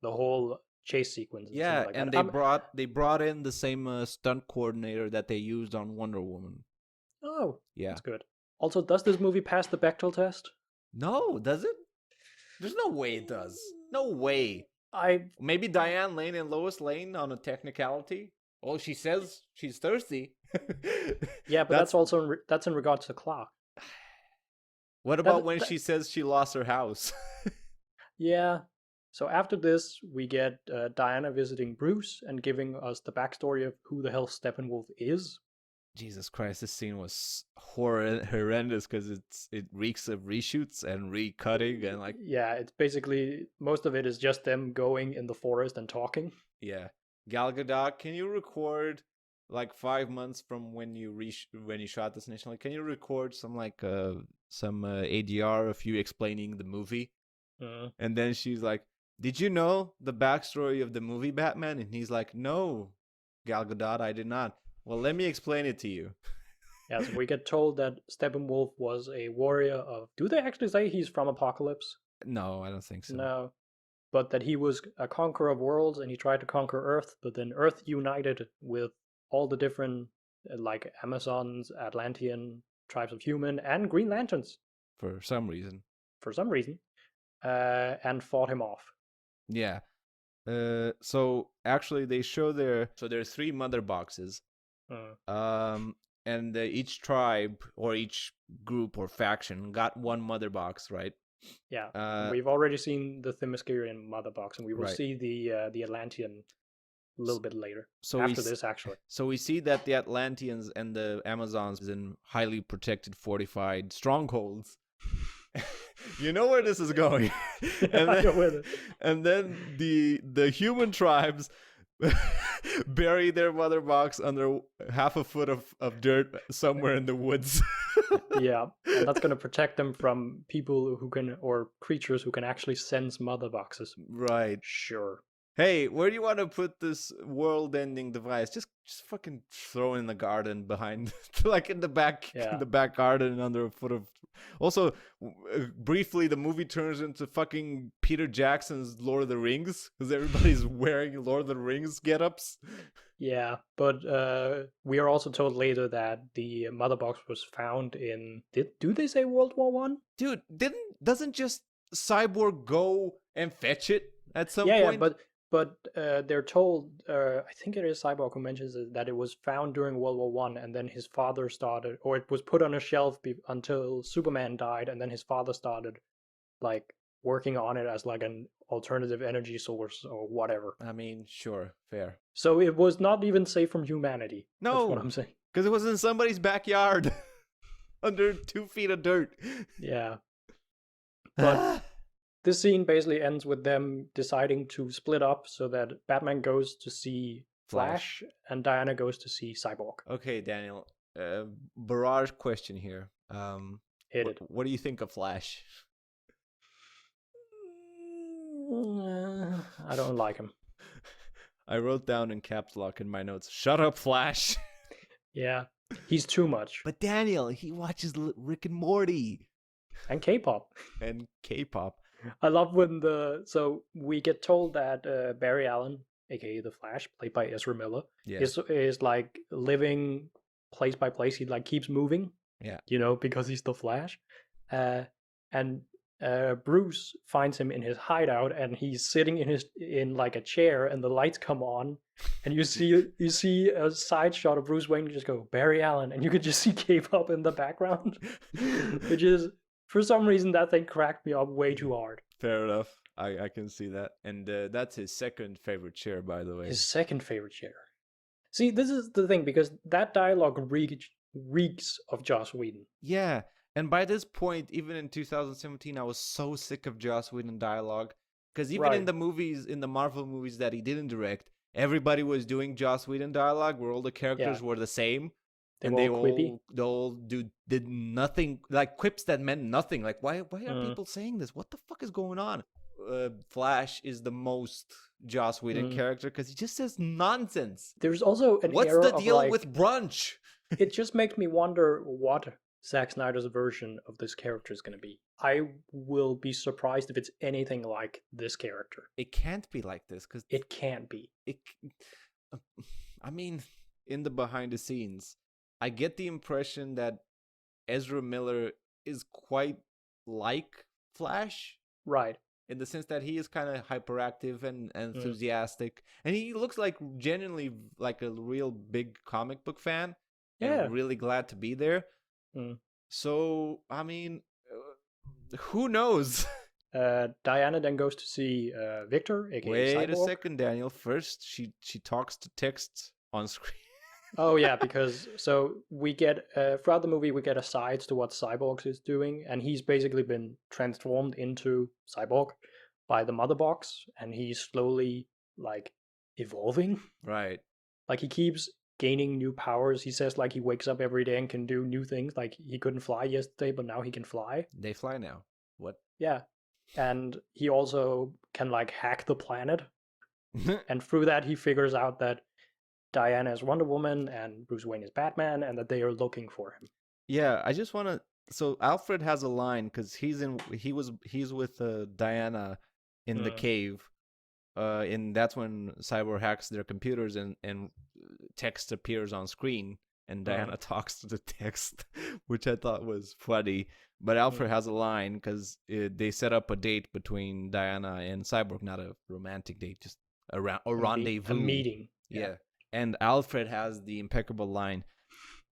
whole chase sequence. Yeah, like and that. they brought in the same stunt coordinator that they used on Wonder Woman. Oh, yeah, that's good. Also, does this movie pass the Bechdel test? No, does it? There's no way it does. No way. Maybe Diane Lane and Lois Lane on a technicality. Well, she says she's thirsty. Yeah, but that's also that's in regards to Clark. What about when she says she lost her house? Yeah. So after this, we get Diana visiting Bruce and giving us the backstory of who the hell Steppenwolf is. Jesus Christ, this scene was horrendous because it reeks of reshoots and recutting and like. Yeah, it's basically most of it is just them going in the forest and talking. Yeah, Gal Gadot, can you record like 5 months from when you shot this initially? Can you record some ADR of you explaining the movie? And then she's like, "Did you know the backstory of the movie Batman?" And he's like, "No, Gal Gadot, I did not." Well, let me explain it to you. Yeah, so we get told that Steppenwolf was a warrior of... Do they actually say he's from Apokolips? No, I don't think so. No. But that he was a conqueror of worlds and he tried to conquer Earth, but then Earth united with all the different, like Amazons, Atlantean, tribes of human, and Green Lanterns. For some reason. And fought him off. Yeah. So actually they show there are 3 mother boxes. And each tribe or each group or faction got 1 mother box, right? Yeah. We've already seen the Themyscirian mother box, and we will see the Atlantean a little bit later. So after this, actually. So we see that the Atlanteans and the Amazons is in highly protected, fortified strongholds. You know where this is going. And then the human tribes bury their mother box under half a foot of dirt somewhere in the woods. Yeah, and that's going to protect them from people who can, or creatures who can actually sense mother boxes. Right. Sure. Hey, where do you want to put this world-ending device? Just fucking throw it in the garden behind, like in the back garden under a foot of. Also, briefly, the movie turns into fucking Peter Jackson's Lord of the Rings because everybody's wearing Lord of the Rings get-ups. Yeah, but we are also told later that the mother box was found in. Do they say World War One? Dude, doesn't just Cyborg go and fetch it at some point? Yeah, but they're told. I think it is Cyborg who mentions it, that it was found during World War One, and then his father started, or it was put on a shelf until Superman died, and then his father started, like, working on it as like an alternative energy source or whatever. I mean, sure, fair. So it was not even safe from humanity. No, that's what I'm saying. Because it was in somebody's backyard, under 2 feet of dirt. Yeah, but this scene basically ends with them deciding to split up so that Batman goes to see Flash and Diana goes to see Cyborg. Okay, Daniel, barrage question here. Hit it. What do you think of Flash? I don't like him. I wrote down in caps lock in my notes, "Shut up, Flash." Yeah, he's too much. But Daniel, he watches Rick and Morty. And K-pop. and K-pop. I love when so we get told that Barry Allen, aka the Flash, played by Ezra Miller, Yeah. is like living place by place. He like keeps moving, Yeah. because he's the Flash. And Bruce finds him in his hideout, and he's sitting in like a chair, and the lights come on, and you see a side shot of Bruce Wayne just go Barry Allen, and you could just see K-pop in the background, which is, for some reason, that thing cracked me up way too hard. Fair enough. I can see that. And that's his second favorite chair, by the way. His second favorite chair. See, this is the thing, because that dialogue reeks of Joss Whedon. Yeah. And by this point, even in 2017, I was so sick of Joss Whedon dialogue. Because even in the movies, in the Marvel movies that he didn't direct, everybody was doing Joss Whedon dialogue where all the characters were the same. They all did nothing, like quips that meant nothing. Like, why are people saying this? What the fuck is going on? Flash is the most Joss Whedon character because he just says nonsense. There's also an what's the deal with brunch? It just makes me wonder what Zack Snyder's version of this character is going to be. I will be surprised if it's anything like this character. It can't be like this because it can't be. I mean, in the behind the scenes, I get the impression that Ezra Miller is quite like Flash. Right. In the sense that he is kind of hyperactive and enthusiastic. And he looks like genuinely like a real big comic book fan. Yeah. And really glad to be there. So, I mean, who knows? Diana then goes to see Victor, aka Wait Cyborg. a second, Daniel. First, she talks to text on screen. Oh yeah, because so we get throughout the movie we get asides to what Cyborg is doing, and he's basically been transformed into Cyborg by the Mother Box, and he's slowly like evolving. Right. Like he keeps gaining new powers. He says like he wakes up every day and can do new things. Like he couldn't fly yesterday, but now he can fly. They fly now. What? Yeah. And he also can like hack the planet. And through that he figures out that Diana is Wonder Woman and Bruce Wayne is Batman, and that they are looking for him. Yeah, I just want to. So Alfred has a line because he's with Diana in the cave, and that's when Cyborg hacks their computers and text appears on screen, and Diana talks to the text, which I thought was funny. But Alfred has a line because they set up a date between Diana and Cyborg, not a romantic date, just a rendezvous, a meeting. Yeah. And Alfred has the impeccable line,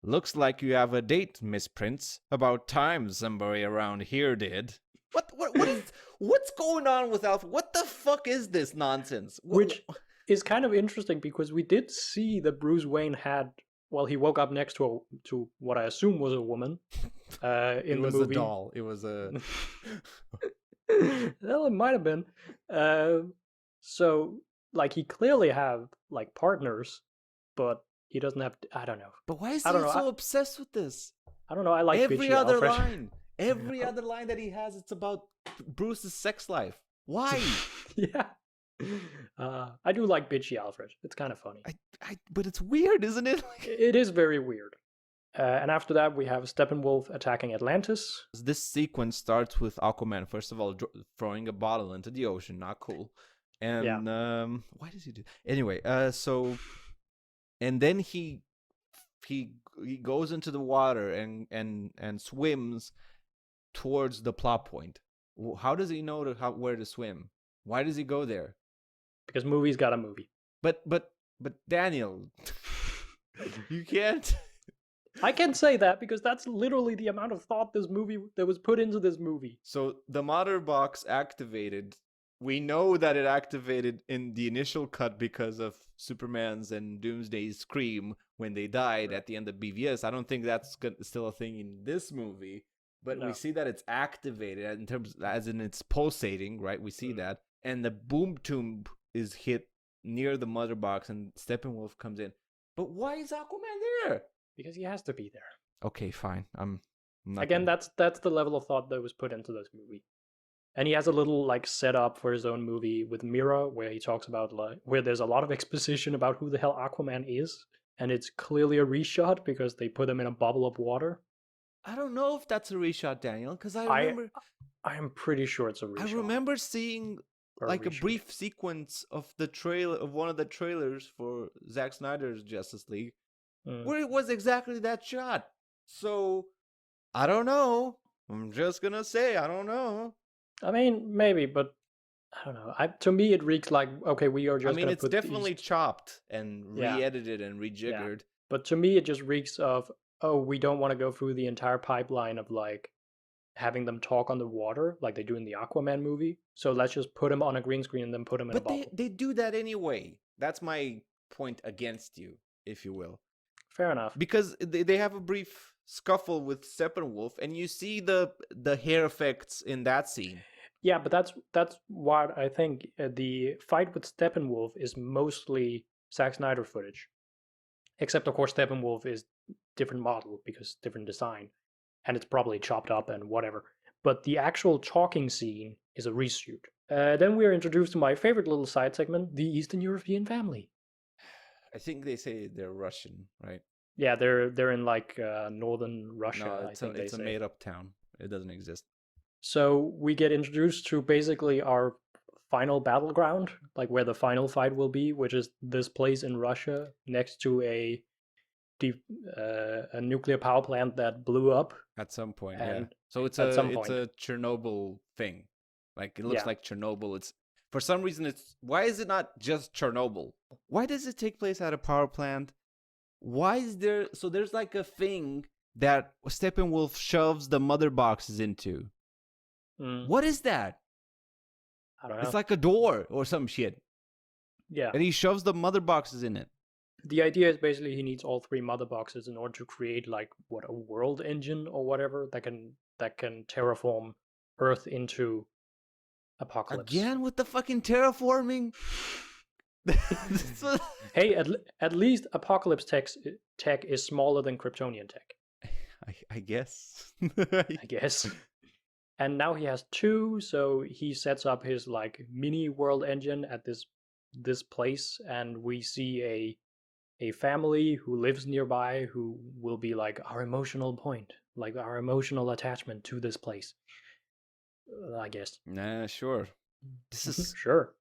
"Looks like you have a date, Miss Prince. About time somebody around here did." What's going on with Alfred? What the fuck is this nonsense? Which is kind of interesting because we did see that Bruce Wayne had, well, he woke up next to what I assume was a woman in the movie. It was a doll. It was a... Well, it might have been. So, like, he clearly have, like, partners, but he doesn't have... I don't know. But why is he so obsessed with this? I don't know. I like every bitchy other Alfred. line. Every other line that he has, it's about Bruce's sex life. Why? Yeah. I do like bitchy Alfred. It's kind of funny. But it's weird, isn't it? It is very weird. And after that, we have Steppenwolf attacking Atlantis. This sequence starts with Aquaman, first of all, throwing a bottle into the ocean. Not cool. And why does he do? Anyway, so, and then he goes into the water and swims towards the plot point. How does he know where to swim? Why does he go there? Because movies got a movie. But Daniel, you can't. I can't say that because that's literally the amount of thought that was put into this movie. So the Mother Box activated. We know that it activated in the initial cut because of Superman's and Doomsday's scream when they died at the end of BVS. I don't think that's still a thing in this movie, but we see that it's activated in terms, as in it's pulsating, right? We see that, and the boom tomb is hit near the Mother Box, and Steppenwolf comes in. But why is Aquaman there? Because he has to be there. Okay, fine. I'm not Again, that's the level of thought that was put into this movie. And he has a little like setup for his own movie with Mira, where he talks about where there's a lot of exposition about who the hell Aquaman is, and it's clearly a reshot because they put him in a bubble of water. I don't know if that's a reshot, Daniel, because I am pretty sure it's a I reshot. remember seeing or like a reshoot. brief sequence of the trailer of one of the trailers for Zack Snyder's Justice League where it was exactly that shot. So I don't know. I'm just gonna say I don't know. I mean, maybe, but I don't know. To me, it reeks like, okay, we are just I mean, gonna it's put definitely these. chopped and Yeah. re-edited and rejiggered. But to me, it just reeks of, oh, we don't want to go through the entire pipeline of like having them talk on the water like they do in the Aquaman movie. So let's just put them on a green screen and then put them in a But bottle. they do that anyway. That's my point against you, if you will. Fair enough. Because they have a brief scuffle with Steppenwolf, and you see the hair effects in that scene. Yeah, but that's what I think. The fight with Steppenwolf is mostly Zack Snyder footage, except of course Steppenwolf is different model because different design, and it's probably chopped up and whatever. But the actual talking scene is a reshoot. Then we are introduced to my favorite little side segment, the Eastern European family. I think they say they're Russian, right? Yeah, they're in like northern Russia. No, I think it's they a say. made-up town. It doesn't exist. So we get introduced to basically our final battleground, like where the final fight will be, which is this place in Russia next to a nuclear power plant that blew up At some point, and yeah. So it's at some a point. Chernobyl thing. Like it looks Yeah. like Chernobyl. It's for some reason it's why is it not just Chernobyl? Why does it take place at a power plant? Why is there so there's like a thing that Steppenwolf shoves the mother boxes into. What is that? I don't know. It's like a door or some shit. Yeah. And he shoves the mother boxes in it. The idea is basically he needs all three mother boxes in order to create like a world engine or whatever that can terraform Earth into Apocalypse. Again with the fucking terraforming? Hey, at least Apocalypse tech is smaller than Kryptonian tech. I guess. I guess. And now he has two, so he sets up his like mini world engine at this place, and we see a family who lives nearby who will be like our emotional point, like our emotional attachment to this place. I guess. Nah, sure. This is sure.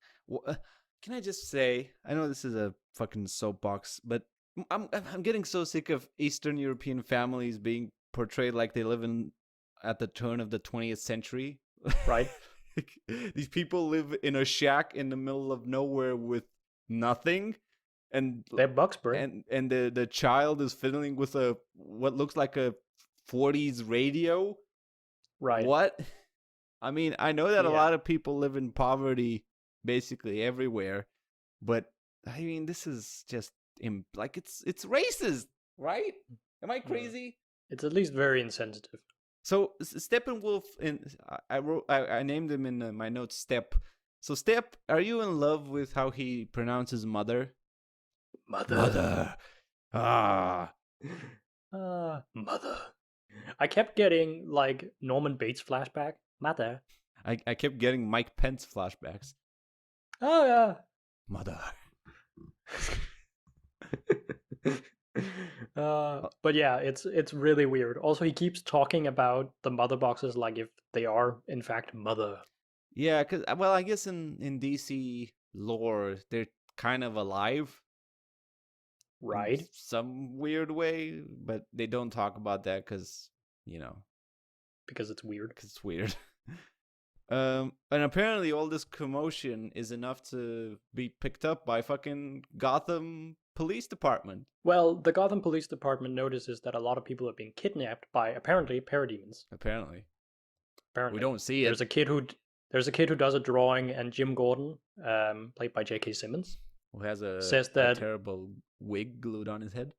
Can I just say? I know this is a fucking soapbox, but I'm getting so sick of Eastern European families being portrayed like they live in at the turn of the 20th century. Right. These people live in a shack in the middle of nowhere with nothing, and they're Bucksbury. And the child is fiddling with a what looks like a 40s radio. Right. What? I mean, I know that a lot of people live in poverty basically everywhere, but I mean, this is just like it's racist, right? Am I crazy? It's at least very insensitive. So Steppenwolf, I named him in my notes Step. So Step, are you in love with how he pronounces mother? Mother. Mother. I kept getting like Norman Bates flashback. Mother. I kept getting Mike Pence flashbacks. Oh yeah. Mother. But yeah, it's really weird. Also, he keeps talking about the mother boxes like if they are in fact mother. Yeah, because well, I guess in DC lore they're kind of alive, right? In some weird way, but they don't talk about that because because it's weird. Because it's weird. And apparently all this commotion is enough to be picked up by fucking Gotham Police Department. Well, the Gotham Police Department notices that a lot of people have been kidnapped by apparently parademons. Apparently. We don't see it. There's a kid who does a drawing, and Jim Gordon, played by J.K. Simmons, who has a terrible wig glued on his head.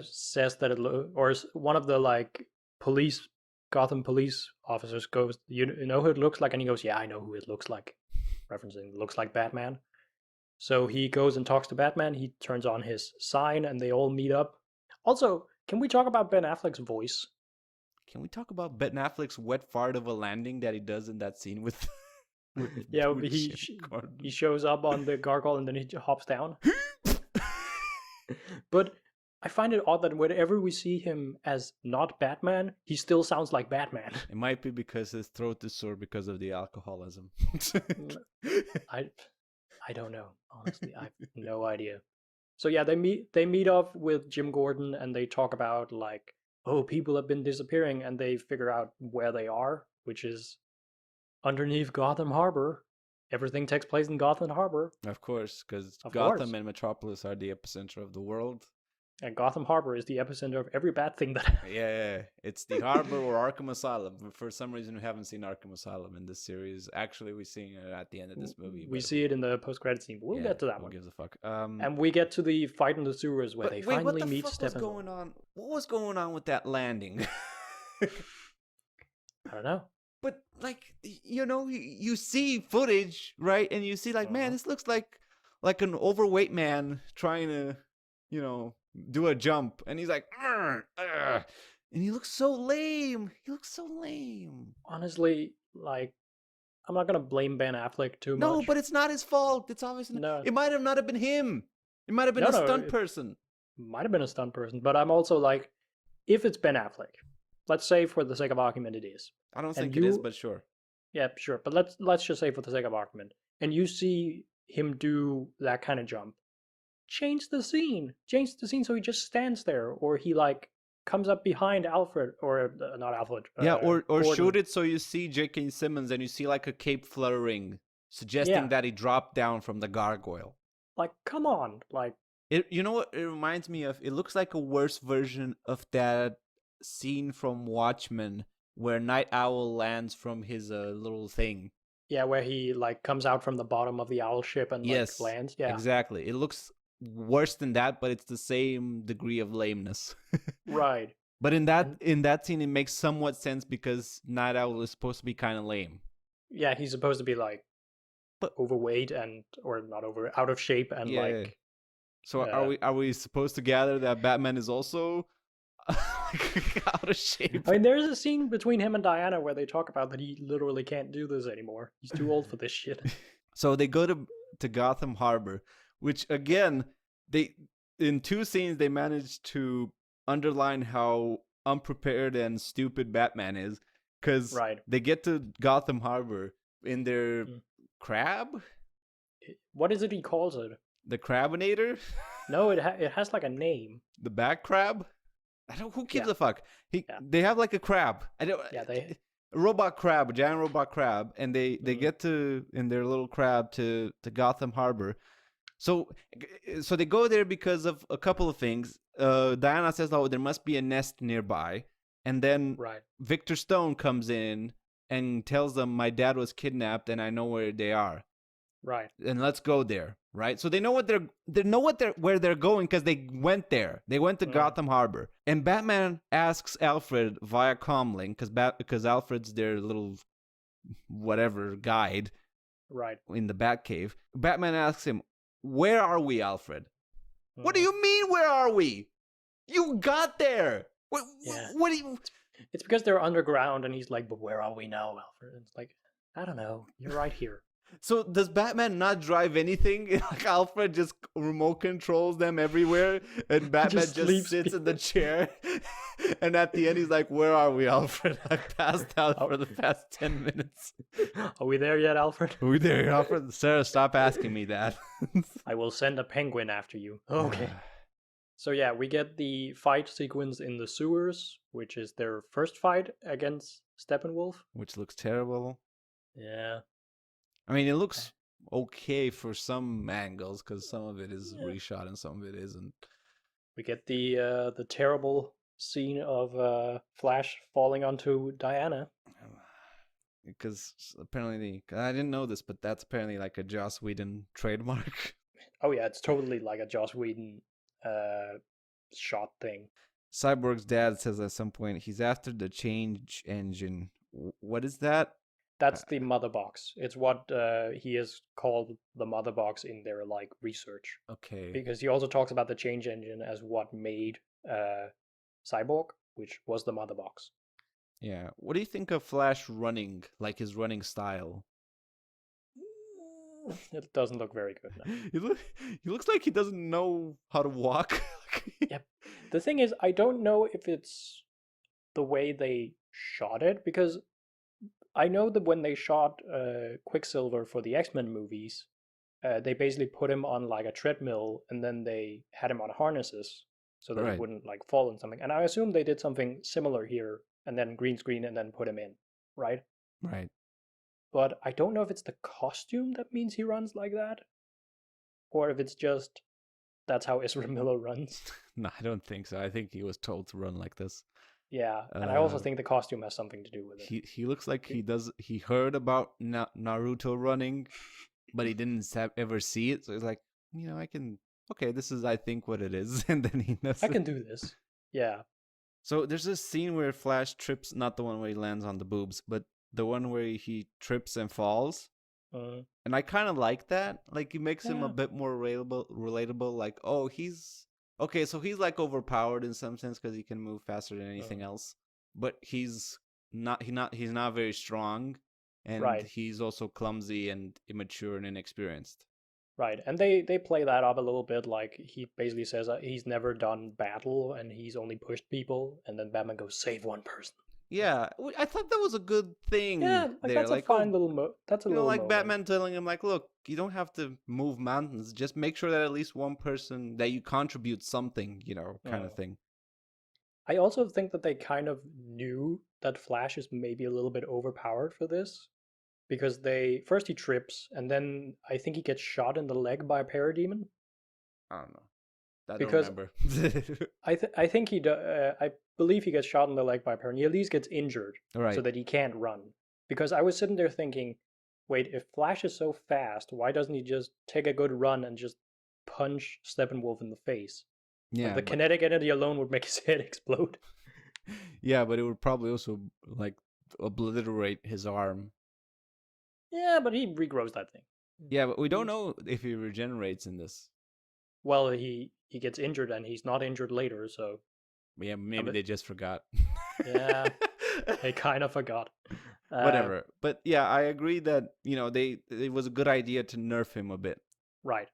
Says that or one of the like Gotham police officers goes, you know who it looks like? And he goes, yeah, I know who it looks like. Referencing looks like Batman. So he goes and talks to Batman. He turns on his sign and they all meet up. Also, can we talk about Ben Affleck's voice? Can we talk about Ben Affleck's wet fart of a landing that he does in that scene with yeah, he shows up on the gargoyle and then he hops down. But I find it odd that whenever we see him as not Batman, he still sounds like Batman. It might be because his throat is sore because of the alcoholism. I don't know. Honestly, I have no idea. So yeah, they meet up with Jim Gordon and they talk about like, oh, people have been disappearing, and they figure out where they are, which is underneath Gotham Harbor. Everything takes place in Gotham Harbor. Of course, because Of Gotham course. and Metropolis are the epicenter of the world. And Gotham Harbor is the epicenter of every bad thing that happens. Yeah, it's the harbor or Arkham Asylum. For some reason, we haven't seen Arkham Asylum in this series. Actually, we're seeing it at the end of this movie. We see it in the post-credit scene. We'll get to that who one. gives a fuck? And we get to the fight in the sewers where they finally what the meet fuck was Steppenwolf. going on? What was going on with that landing? I don't know. But like, you see footage, right? And you see like, man, this looks like an overweight man trying to, do a jump, and he's like, and he looks so lame. Honestly, like, I'm not gonna blame Ben Affleck too much. No, but it's not his fault. It's obviously No. It might have not have been him. It might have been a stunt person. Might have been a stunt person, but I'm also like, if it's Ben Affleck, let's say for the sake of argument it is. I don't think it is, but sure. Yeah, sure. But let's just say for the sake of argument, and you see him do that kind of jump, change the scene so he just stands there, or he like comes up behind Alfred, or not Alfred. Or Gordon. shoot it so you see J.K. Simmons and you see like a cape fluttering, suggesting that he dropped down from the gargoyle. Like, come on, like. You know what it reminds me of? It looks like a worse version of that scene from Watchmen where Night Owl lands from his little thing. Yeah, where he like comes out from the bottom of the owl ship and like lands. Yeah, exactly. It looks worse than that, but it's the same degree of lameness. Right. But in that scene, it makes somewhat sense because Night Owl is supposed to be kind of lame. Yeah, he's supposed to be like overweight or not out of shape and like. So are we supposed to gather that Batman is also out of shape? I mean, there's a scene between him and Diana where they talk about that he literally can't do this anymore. He's too old for this shit. So they go to Gotham Harbor, which again, in two scenes they managed to underline how unprepared and stupid Batman is, because they get to Gotham Harbor in their crab. What is it he calls it? The Crabinator? No, it has like a name. The Bat Crab? Who gives a fuck? They have like a crab. A robot crab, a giant robot crab, and they get in their little crab to Gotham Harbor. So they go there because of a couple of things. Diana says, "Oh, there must be a nest nearby," and then Victor Stone comes in and tells them, "My dad was kidnapped, and I know where they are." Right. And let's go there. Right. So they know where they're going because they went there. They went to Gotham Harbor, and Batman asks Alfred via comlink because Alfred's their little whatever guide. Right. In the Batcave, Batman asks him, "Where are we, Alfred?" What do you mean, where are we? You got there. What do you... It's because they're underground, and he's like, "But where are we now, Alfred?" And it's like, I don't know. You're right here. So does Batman not drive anything? Like Alfred just remote controls them everywhere, and Batman just sits in the chair. And at the end, he's like, "Where are we, Alfred? I passed out for the past 10 minutes. Are we there yet, Alfred? Are we there, Alfred? Sarah, stop asking me that." I will send a penguin after you. Okay. So yeah, we get the fight sequence in the sewers, which is their first fight against Steppenwolf. Which looks terrible. Yeah. I mean, it looks okay for some angles because some of it is reshot and some of it isn't. We get the terrible scene of Flash falling onto Diana. Because apparently, I didn't know this, but that's apparently like a Joss Whedon trademark. Oh yeah, it's totally like a Joss Whedon shot thing. Cyborg's dad says at some point he's after the change engine. What is that? That's the mother box. It's what he has called the mother box in their like research. Okay. Because he also talks about the change engine as what made Cyborg, which was the mother box. Yeah. What do you think of Flash running, like his running style? It doesn't look very good. No. He looks like he doesn't know how to walk. Yep. The thing is, I don't know if it's the way they shot it, because I know that when they shot Quicksilver for the X-Men movies, they basically put him on like a treadmill and then they had him on harnesses so that he Right, wouldn't like fall on something. And I assume they did something similar here and then green screen and then put him in, right? right. But I don't know if it's the costume that means he runs like that, or if it's just that's how Ezra Miller runs. No, I don't think so. I think he was told to run like this. Yeah, and I also Uh, think the costume has something to do with it. he looks like he heard about Naruto running, but he didn't ever see it. So he's like, I can. Okay, this is I think what it is, and then he does I it. can do this. Yeah. So there's this scene where Flash trips, not the one where he lands on the boobs, but the one where he trips and falls. And I kind of like that. Like, it makes him a Yeah. bit more relatable. Like, oh, he's okay. So he's like overpowered in some sense because he can move faster than anything else. But he's not very strong, and Right. he's also clumsy and immature and inexperienced. Right, and they play that up a little bit. Like he basically says he's never done battle and he's only pushed people, and then Batman goes save one person. Yeah, I thought that was a good thing. Yeah, like there. that's a Like, fine little that's a little like moment. Batman telling him, like, look, you don't have to move mountains. Just make sure that at least one person that you contribute something, kind of thing. I also think that they kind of knew that Flash is maybe a little bit overpowered for this, because they first he trips and then I think he gets shot in the leg by a parademon. I don't know. I don't Because remember. I think I believe he gets shot in the leg by a parademon. He at least gets injured Right. so that he can't run. Because I was sitting there thinking, wait, if Flash is so fast, why doesn't he just take a good run and just punch Steppenwolf in the face? Yeah, Like the kinetic energy alone would make his head explode. Yeah, but it would probably also like obliterate his arm. Yeah, but he regrows that thing. Yeah, but we don't know if he regenerates in this. Well, he gets injured and he's not injured later, so Yeah, maybe they just forgot. yeah, they kind of forgot. Whatever. But yeah, I agree that, it was a good idea to nerf him a bit. Right.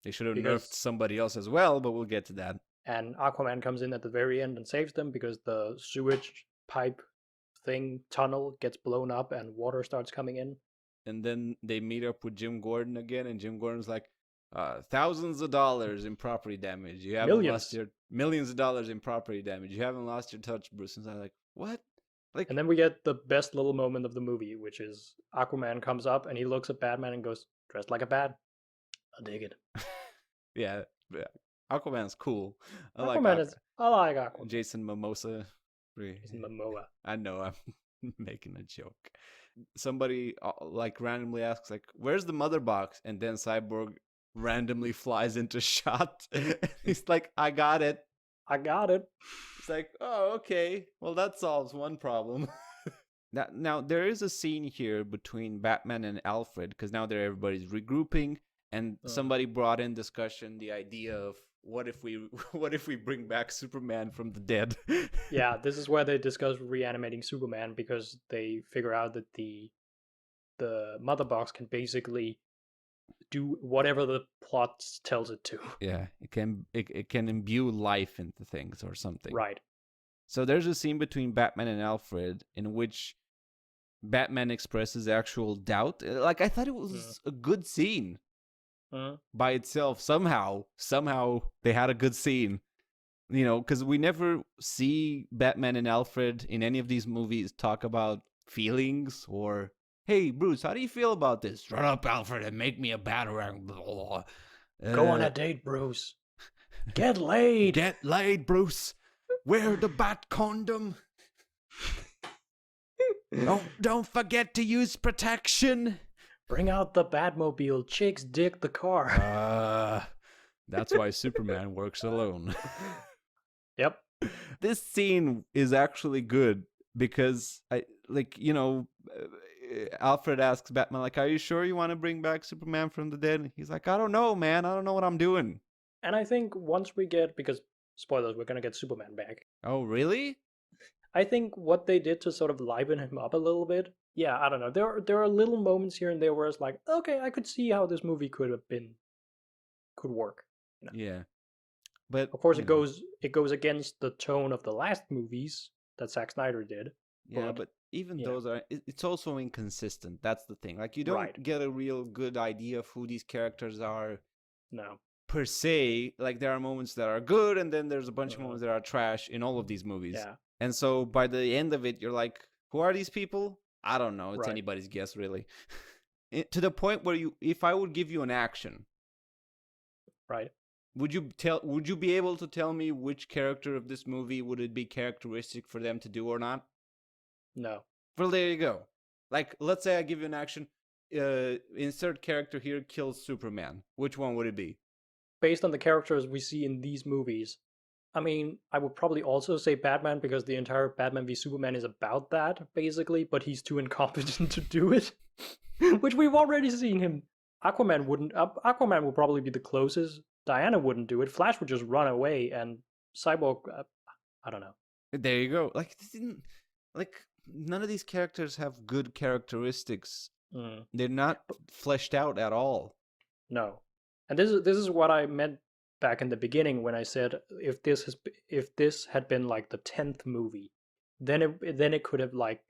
They should have nerfed somebody else as well, but we'll get to that. And Aquaman comes in at the very end and saves them because the sewage pipe tunnel gets blown up and water starts coming in. And then they meet up with Jim Gordon again, and Jim Gordon's like, thousands of dollars in property damage. You haven't lost your millions of dollars in property damage. You haven't lost your touch, Bruce. And I'm like, what? Like, and then we get the best little moment of the movie, which is Aquaman comes up and he looks at Batman and goes, dressed like a bat. I dig it. yeah. Aquaman's cool. I like Aquaman. Jason Momoa. Jason Momoa. I know, I'm making a joke. Somebody like randomly asks, like, where's the mother box? And then Cyborg randomly flies into shot. He's like, I got it. It's like, oh, okay. Well, that solves one problem. Now there is a scene here between Batman and Alfred, because now everybody's regrouping, and somebody brought in discussion the idea of what if we bring back Superman from the dead? Yeah, this is where they discuss reanimating Superman, because they figure out that the mother box can basically do whatever the plot tells it to. Yeah, it can imbue life into things or something. Right. So there's a scene between Batman and Alfred in which Batman expresses actual doubt. Like, I thought it was a good scene by itself. Somehow they had a good scene. Because we never see Batman and Alfred in any of these movies talk about feelings or, hey, Bruce, how do you feel about this? Shut up, Alfred, and make me a batarang. Go on a date, Bruce. Get laid. Get laid, Bruce. Wear the bat condom. Don't forget to use protection. Bring out the Batmobile. Chicks dig the car. That's why Superman works alone. Yep. This scene is actually good because Alfred asks Batman, like, are you sure you want to bring back Superman from the dead? And he's like, I don't know, man. I don't know what I'm doing. And I think once we get, because spoilers, we're going to get Superman back. Oh, really? I think what they did to sort of liven him up a little bit, yeah, I don't know. There are little moments here and there where it's like, okay, I could see how this movie could work. Yeah. But Of course, you know, it goes against the tone of the last movies that Zack Snyder did. yeah, but even you know, those are it's also inconsistent. That's the thing. Like you don't right. get a real good idea of who these characters are No. per se. Like there are moments that are good, and then there's a bunch of Mhm. moments that are trash in all of these movies. Yeah. And so by the end of it, you're like, who are these people? I don't know. It's Right. anybody's guess, really. To the point where if I would give you an action, Right. would you be able to tell me which character of this movie would it be characteristic for them to do or not? No. Well, there you go. Like, let's say I give you an action. Insert character here kills Superman. Which one would it be? Based on the characters we see in these movies, I mean, I would probably also say Batman because the entire Batman v Superman is about that, basically, but he's too incompetent to do it. Which we've already seen him. Aquaman wouldn't. Aquaman would probably be the closest. Diana wouldn't do it. Flash would just run away, and Cyborg, I don't know. There you go. Like none of these characters have good characteristics. Mm. They're not fleshed out at all. No, and this is what I meant back in the beginning when I said if this had been like the 10th movie, then it could have like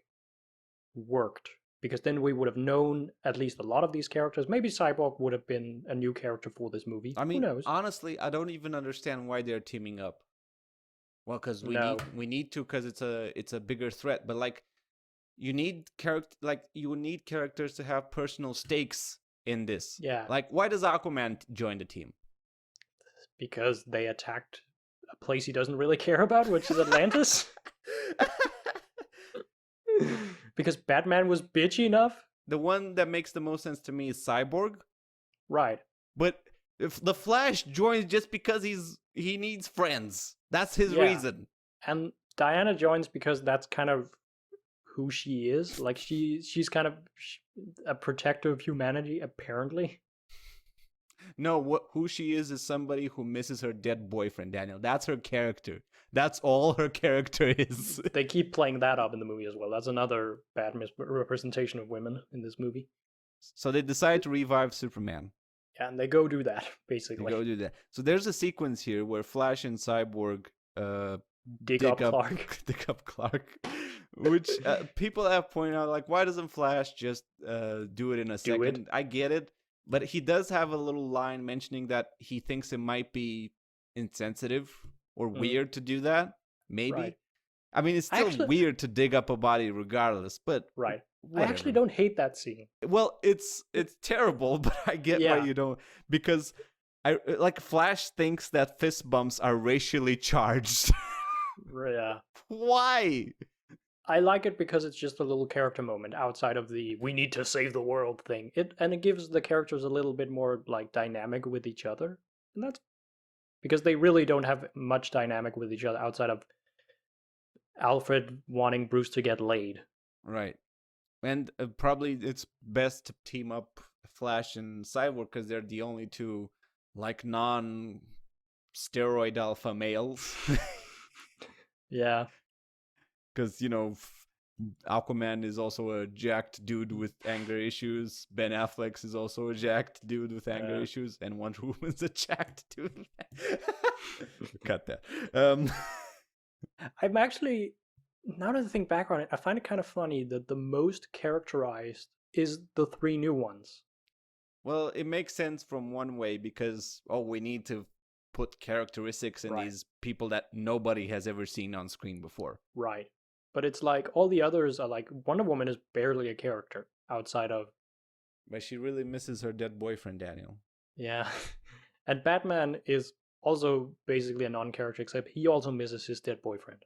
worked, because then we would have known at least a lot of these characters. Maybe Cyborg would have been a new character for this movie. I mean, who knows? honestly, I don't even understand why they're teaming up. Well, because No. we need to, because it's a bigger threat. But like, you need characters to have personal stakes in this. Yeah, Like, why does Aquaman join the team? because they attacked a place he doesn't really care about, which is Atlantis. Because Batman was bitchy enough. The one that makes the most sense to me is Cyborg. Right. But if the Flash joins just because he needs friends, that's his Yeah. reason. And Diana joins because that's kind of who she is. Like she's kind of a protector of humanity, apparently. No, who she is somebody who misses her dead boyfriend, Daniel. That's her character. That's all her character is. They keep playing that up in the movie as well. That's another bad representation of women in this movie. So they decide to revive Superman. Yeah, and they go do that, basically. They go do that. So there's a sequence here where Flash and Cyborg dig up Clark. dig up Clark, which people have pointed out, like, why doesn't Flash just do it in a second? I get it, but he does have a little line mentioning that he thinks it might be insensitive or weird to do that. Maybe. Right. I mean, it's still weird to dig up a body regardless, but right. whatever. I actually don't hate that scene. Well, it's terrible, but I get why you don't, because Flash thinks that fist bumps are racially charged. Yeah. Why? I like it because it's just a little character moment outside of the "we need to save the world" thing. It gives the characters a little bit more like dynamic with each other, and that's because they really don't have much dynamic with each other outside of Alfred wanting Bruce to get laid. Right. And probably it's best to team up Flash and Cyborg because they're the only two like non-steroid alpha males. Yeah. Because, Aquaman is also a jacked dude with anger issues. Ben Affleck is also a jacked dude with anger issues. And Wonder Woman's a jacked dude. Cut that. I'm actually, now that I think back on it, I find it kind of funny that the most characterized is the three new ones. Well, it makes sense from one way because, we need to put characteristics in these people that nobody has ever seen on screen before. Right. But it's like all the others are like, Wonder Woman is barely a character outside of... But she really misses her dead boyfriend, Daniel. Yeah. And Batman is also basically a non-character, except he also misses his dead boyfriend.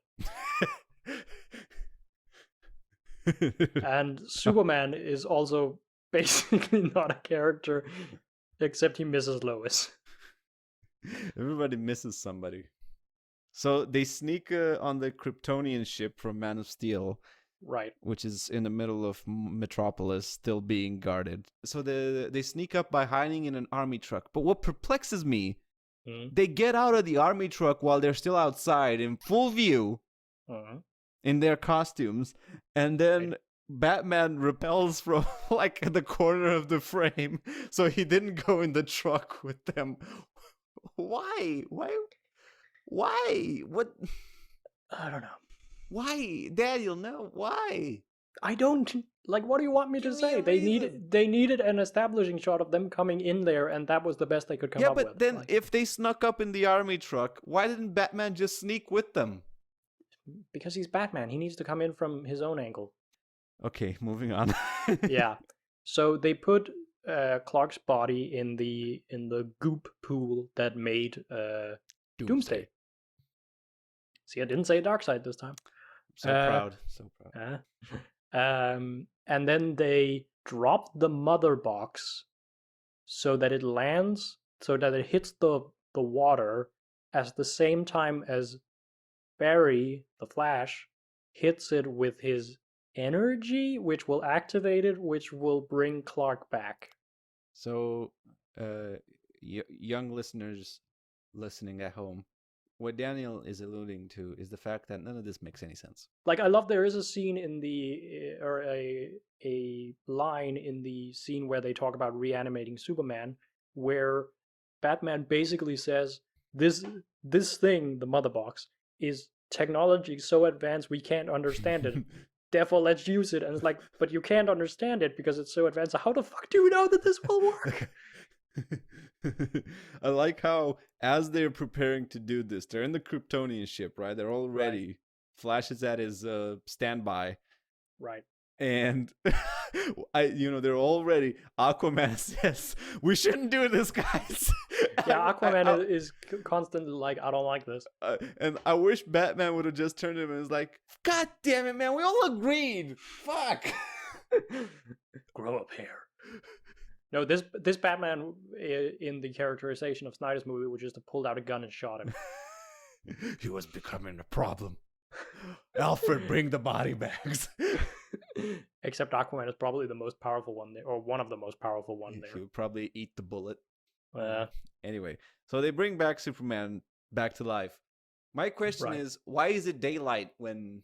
And Superman is also basically not a character, except he misses Lois. Everybody misses somebody. So they sneak on the Kryptonian ship from Man of Steel. Right. Which is in the middle of Metropolis, still being guarded. So they sneak up by hiding in an army truck. But what perplexes me, they get out of the army truck while they're still outside in full view in their costumes. And then Batman repels from the corner of the frame. So he didn't go in the truck with them. Why? Why? What? I don't know. Why, Daniel? No, why? I don't like. What do you want me to Give me say? a reason. They needed an establishing shot of them coming in there, and that was the best they could come Yeah, up but with. then Like, if they snuck up in the army truck, why didn't Batman just sneak with them? because he's Batman, he needs to come in from his own angle. Okay, moving on. Yeah. So they put Clark's body in the goop pool that made Doomsday. See, I didn't say Darkseid this time. So proud. So proud. And then they drop the mother box so that it lands, so that it hits the water at the same time as Barry, the Flash, hits it with his energy, which will activate it, which will bring Clark back. So, young listeners listening at home, what Daniel is alluding to is the fact that none of this makes any sense. Like, I love there is a scene in the or a line in the scene where they talk about reanimating Superman, where Batman basically says this thing, the mother box, is technology so advanced we can't understand it. Therefore, let's use it. And it's like, but you can't understand it because it's so advanced. So how the fuck do you know that this will work? I like how, as they're preparing to do this, they're in the Kryptonian ship, right? They're all ready. Right. Flash is at his standby. Right. And they're all ready. Aquaman says, "We shouldn't do this, guys." Yeah, Aquaman is constantly like, "I don't like this." And I wish Batman would have just turned to him and was like, "God damn it, man! We all agreed. Fuck." Grow up hair. No, this Batman in the characterization of Snyder's movie would just have pulled out a gun and shot him. He was becoming a problem. Alfred, bring the body bags. Except Aquaman is probably the most powerful one there, or one of the most powerful one there. He would probably eat the bullet. Anyway, so they bring back Superman back to life. My question is, why is it daylight when?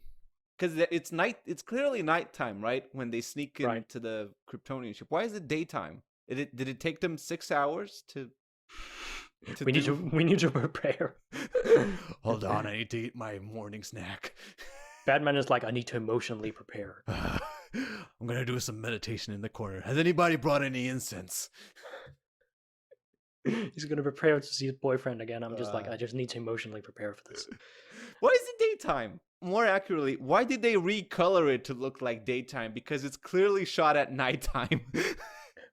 Because it's night. It's clearly nighttime, right? When they sneak into the Kryptonian ship. Why is it daytime? Did it take them 6 hours to we need to prepare. Hold on, I need to eat my morning snack. Batman is like, I need to emotionally prepare. I'm gonna do some meditation in the corner. Has anybody brought any incense? He's gonna prepare to see his boyfriend again. I'm just like, I just need to emotionally prepare for this. Why is it daytime? More accurately, why did they recolor it to look like daytime? Because it's clearly shot at nighttime.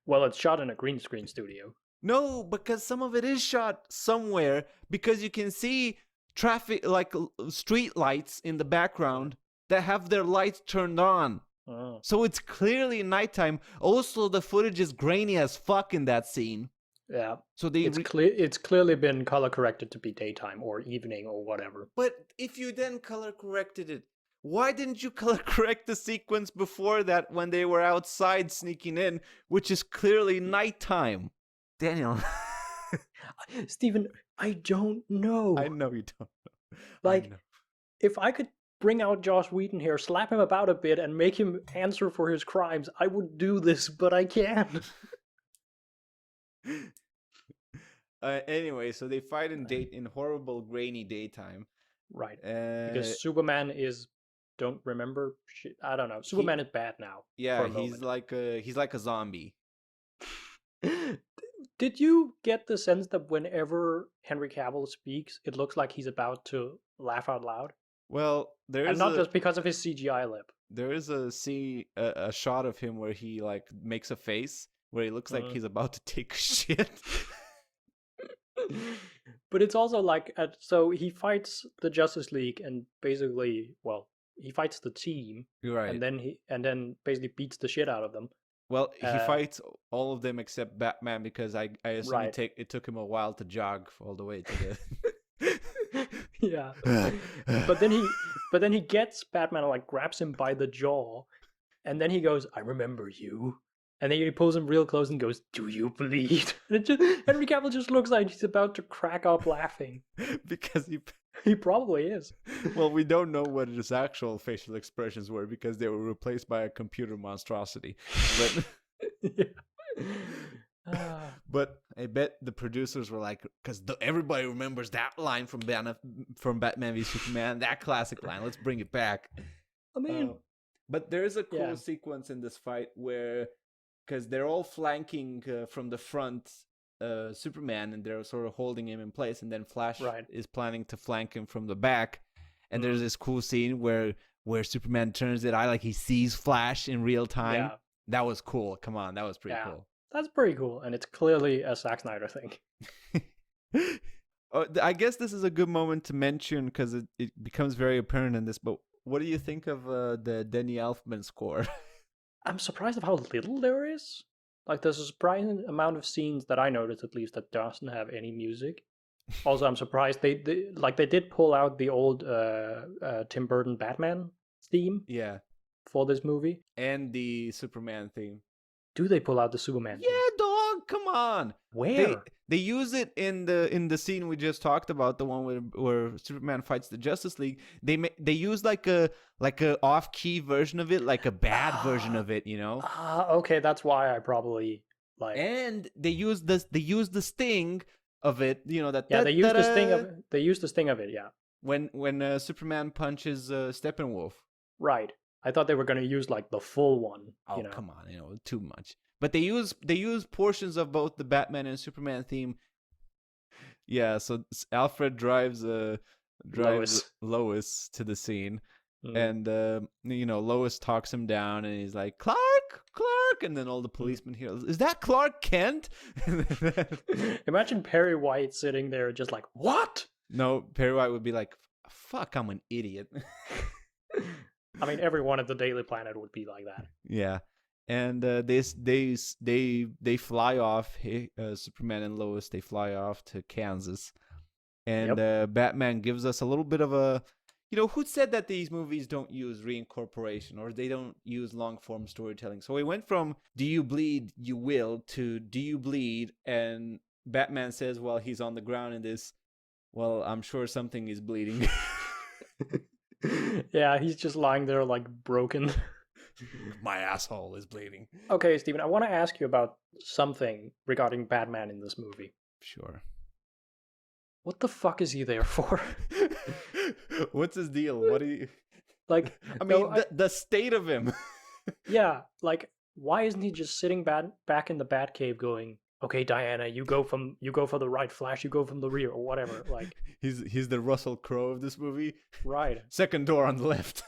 Well, it's shot in a green screen studio. No, because some of it is shot somewhere, because you can see traffic, like street lights in the background that have their lights turned on. Oh. So it's clearly nighttime. Also, the footage is grainy as fuck in that scene. Yeah. So it's clearly been color corrected to be daytime or evening or whatever. But if you then color corrected it, why didn't you color correct the sequence before that when they were outside sneaking in, which is clearly nighttime? Daniel. Steven, I don't know. I know you don't know. Like, if I could bring out Joss Whedon here, slap him about a bit, and make him answer for his crimes, I would do this, but I can't. Anyway, so they fight in horrible grainy daytime. Right. Because Superman is... Don't remember shit. I don't know. Superman is bad now. Yeah, he's like a zombie. Did you get the sense that whenever Henry Cavill speaks, it looks like he's about to laugh out loud? Well, and not just because of his CGI lip. There is a shot of him where he like makes a face where he looks like he's about to take a shit. But it's also like so he fights the Justice League and basically, well, he fights the team, right? And then basically beats the shit out of them. Well, he fights all of them except Batman because I assume it took him a while to jog all the way to the. Yeah, but then he gets Batman and like grabs him by the jaw, and then he goes, "I remember you," and then he pulls him real close and goes, "Do you bleed?" And Henry Cavill just looks like he's about to crack up laughing because he probably is. Well, we don't know what his actual facial expressions were because they were replaced by a computer monstrosity. But But I bet the producers were like, because everybody remembers that line from Batman v Superman, that classic line. Let's bring it back. I mean, but there is a cool yeah. sequence in this fight where, because they're all flanking from the front Superman, and they're sort of holding him in place, and then Flash is planning to flank him from the back. And there's this cool scene where Superman turns it eye like he sees Flash in real time. Yeah. That was cool. Come on, that was pretty cool. That's pretty cool, and it's clearly a Zack Snyder thing. I guess this is a good moment to mention because it becomes very apparent in this, but what do you think of the Danny Elfman score? I'm surprised of how little there is. Like, there's a surprising amount of scenes that I noticed, at least, that doesn't have any music. Also, I'm surprised they did pull out the old Tim Burton Batman theme. Yeah. For this movie. And the Superman theme. Do they pull out the Superman theme? Yeah, dog, come on. Where? They use it in the scene we just talked about, the one where Superman fights the Justice League. They use like a off-key version of it, like a bad version of it, you know? Okay, that's why I probably like. And they use the sting of it, you know, that. Yeah, they use the sting of it. They use the sting of it, yeah. When Superman punches Steppenwolf. Right. I thought they were going to use like the full one. Oh, come on, too much. But they use portions of both the Batman and Superman theme. Yeah, so Alfred drives Lois to the scene, and Lois talks him down, and he's like, Clark, and then all the policemen hear, is that Clark Kent? Imagine Perry White sitting there just like, what? No, Perry White would be like, fuck, I'm an idiot. I mean, everyone at the Daily Planet would be like that. Yeah, and they fly off. Superman and Lois, they fly off to Kansas, and Batman gives us a little bit of a, who said that these movies don't use reincorporation or they don't use long form storytelling? So we went from "Do you bleed? You will" to "Do you bleed?" and Batman says, "Well, he's on the ground in this. Well, I'm sure something is bleeding." Yeah, he's just lying there like broken. My asshole is bleeding. Okay, Steven, I want to ask you about something regarding Batman in this movie. Sure. What the fuck is he there for? What's his deal? What do you... Like, I mean, the state of him. Yeah, like, why isn't he just sitting back in the Batcave going, okay, Diana, you go for the right, Flash, you go from the rear, or whatever. Like, he's the Russell Crowe of this movie. Right. Second door on the left.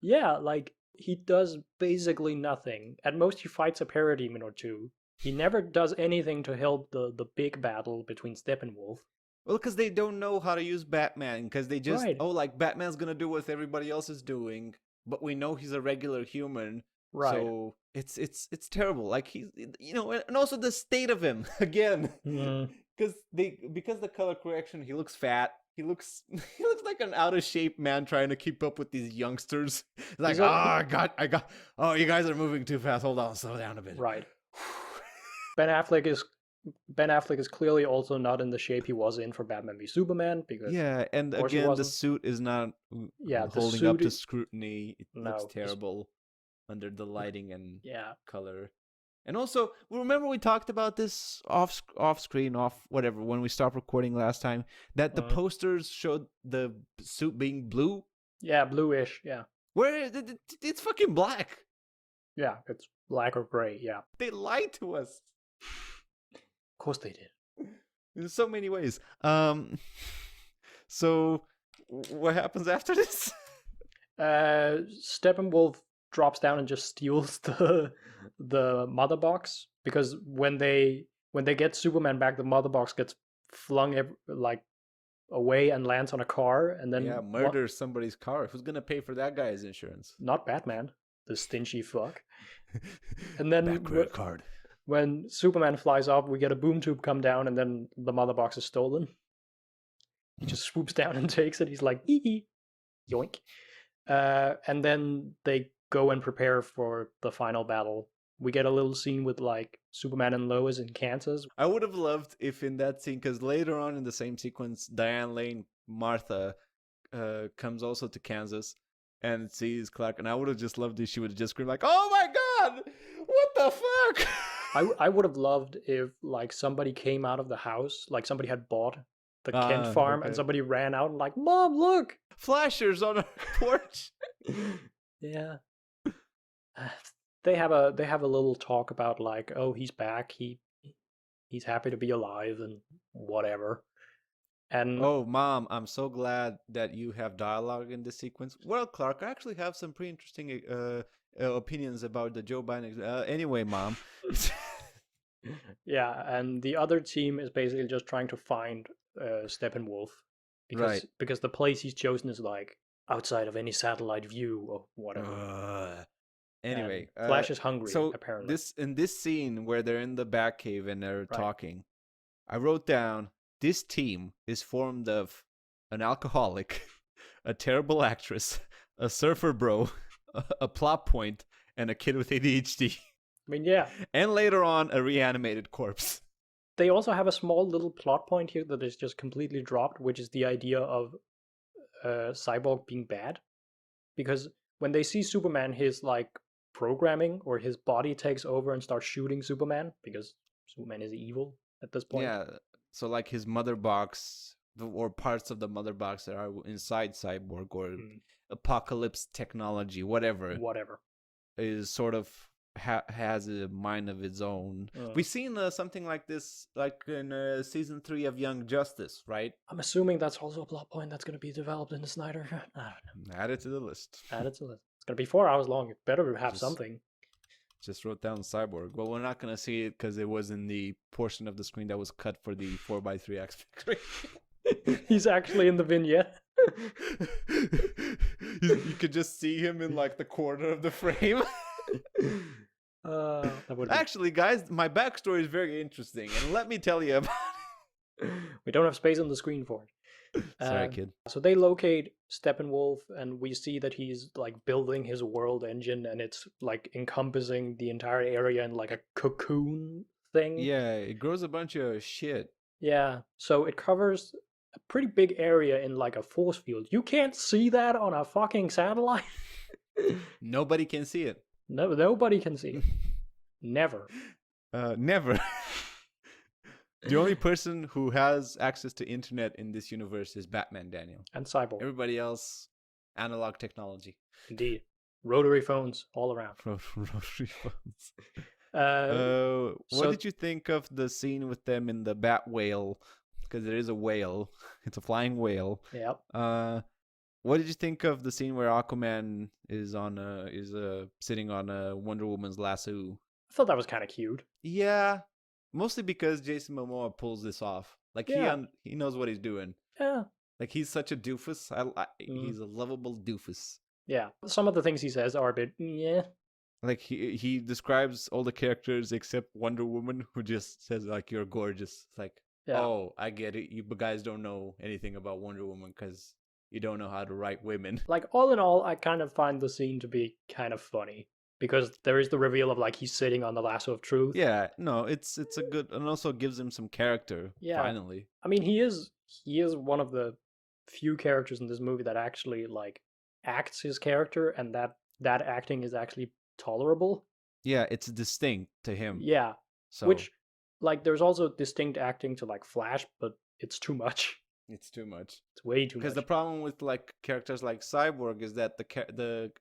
Yeah, like, he does basically nothing. At most, he fights a parademon or two. He never does anything to help the big battle between Steppenwolf. Well, because they don't know how to use Batman, because they just, right. Batman's gonna do what everybody else is doing, but we know he's a regular human. Right. So it's terrible. Like, he's, and also the state of him again, because the color correction, he looks fat. He looks like an out of shape man trying to keep up with these youngsters. Like, I got. Oh, you guys are moving too fast. Hold on, slow down a bit. Right. Ben Affleck is clearly also not in the shape he was in for Batman v Superman, because and again the suit is not holding up to scrutiny. It looks terrible under the lighting and color. And also, remember we talked about this off screen, whatever, when we stopped recording last time, that the posters showed the suit being blue? Yeah, bluish, yeah. Where it's fucking black. Yeah, it's black or gray, yeah. They lied to us. Of course they did. In so many ways. So what happens after this? Steppenwolf drops down and just steals the mother box, because when they get Superman back, the mother box gets flung away and lands on a car, and then murders somebody's car. Who's gonna pay for that guy's insurance? Not Batman, the stingy fuck. And then card. When Superman flies off, we get a boom tube come down, and then the mother box is stolen. He just swoops down and takes it. He's like, ee, yoink. And then they go and prepare for the final battle. We get a little scene with like Superman and Lois in Kansas. I would have loved if in that scene, because later on in the same sequence, Diane Lane, Martha, comes also to Kansas and sees Clark, and I would have just loved if she would have just screamed like, "Oh my God, what the fuck!" I would have loved if like somebody came out of the house, like somebody had bought the Kent farm, and Okay. somebody ran out and like, Mom, look. Flashers on a porch. Yeah. They have a little talk about like, oh, he's back. He's happy to be alive and whatever. And Oh, Mom, I'm so glad that you have dialogue in this sequence. Well, Clark, I actually have some pretty interesting opinions about the Joe Biden. Anyway, Mom. yeah, and the other team is basically just trying to find Steppenwolf because the place he's chosen is like outside of any satellite view or whatever. Anyway, Flash is hungry. so apparently, this scene where they're in the Batcave and they're Right. talking, I wrote down this team is formed of an alcoholic, a terrible actress, a surfer bro, a plot point, and a kid with ADHD. I mean, yeah. And later on, a reanimated corpse. They also have a small little plot point here that is just completely dropped, which is the idea of Cyborg being bad. Because when they see Superman, his like programming or his body takes over and starts shooting Superman because Superman is evil at this point. Yeah, so like his mother box or parts of the mother box that are inside Cyborg or apocalypse technology, whatever, is sort of has a mind of its own. We've seen something like this, like in season 3 of Young Justice, right? I'm assuming that's also a plot point that's going to be developed in the Snyder. I don't know. Add it to the list. Add it to the list. It's going to be 4 hours long. It better have something. Just wrote down Cyborg. Well, we're not going to see it because it was in the portion of the screen that was cut for the 4x3 aspect ratio. He's actually in the vignette. You could just see him in like the corner of the frame. Actually, guys, my backstory is very interesting, and let me tell you about it. We don't have space on the screen for it. Sorry, kid. So they locate Steppenwolf, and we see that he's like building his world engine, and it's like encompassing the entire area in like a cocoon thing. Yeah, it grows a bunch of shit. Yeah, so it covers a pretty big area in like a force field. You can't see that on a fucking satellite. Nobody can see it. No, nobody can see it. Never. Never. The only person who has access to internet in this universe is Batman, Daniel. And Cyborg. Everybody else, analog technology. Indeed. Rotary phones all around. Rotary phones. What did you think of the scene with them in the bat whale? Because there is a whale. It's a flying whale. Yep. What did you think of the scene where Aquaman is sitting on a Wonder Woman's lasso? I thought that was kind of cute. Yeah, mostly because Jason Momoa pulls this off. Like he knows what he's doing. Yeah. Like he's such a doofus. He's a lovable doofus. Yeah. Some of the things he says are a bit Like he describes all the characters except Wonder Woman, who just says like you're gorgeous. It's like, oh, I get it. You guys don't know anything about Wonder Woman because you don't know how to write women. Like all in all, I kind of find the scene to be kind of funny. Because there is the reveal of like he's sitting on the lasso of truth. Yeah, no, it's a good, and also gives him some character. Yeah, finally. I mean, he is one of the few characters in this movie that actually like acts his character, and that acting is actually tolerable. Yeah, it's distinct to him. Yeah, so which like there's also distinct acting to like Flash, but it's too much. It's too much. It's way too much. Because the problem with like characters like Cyborg is that the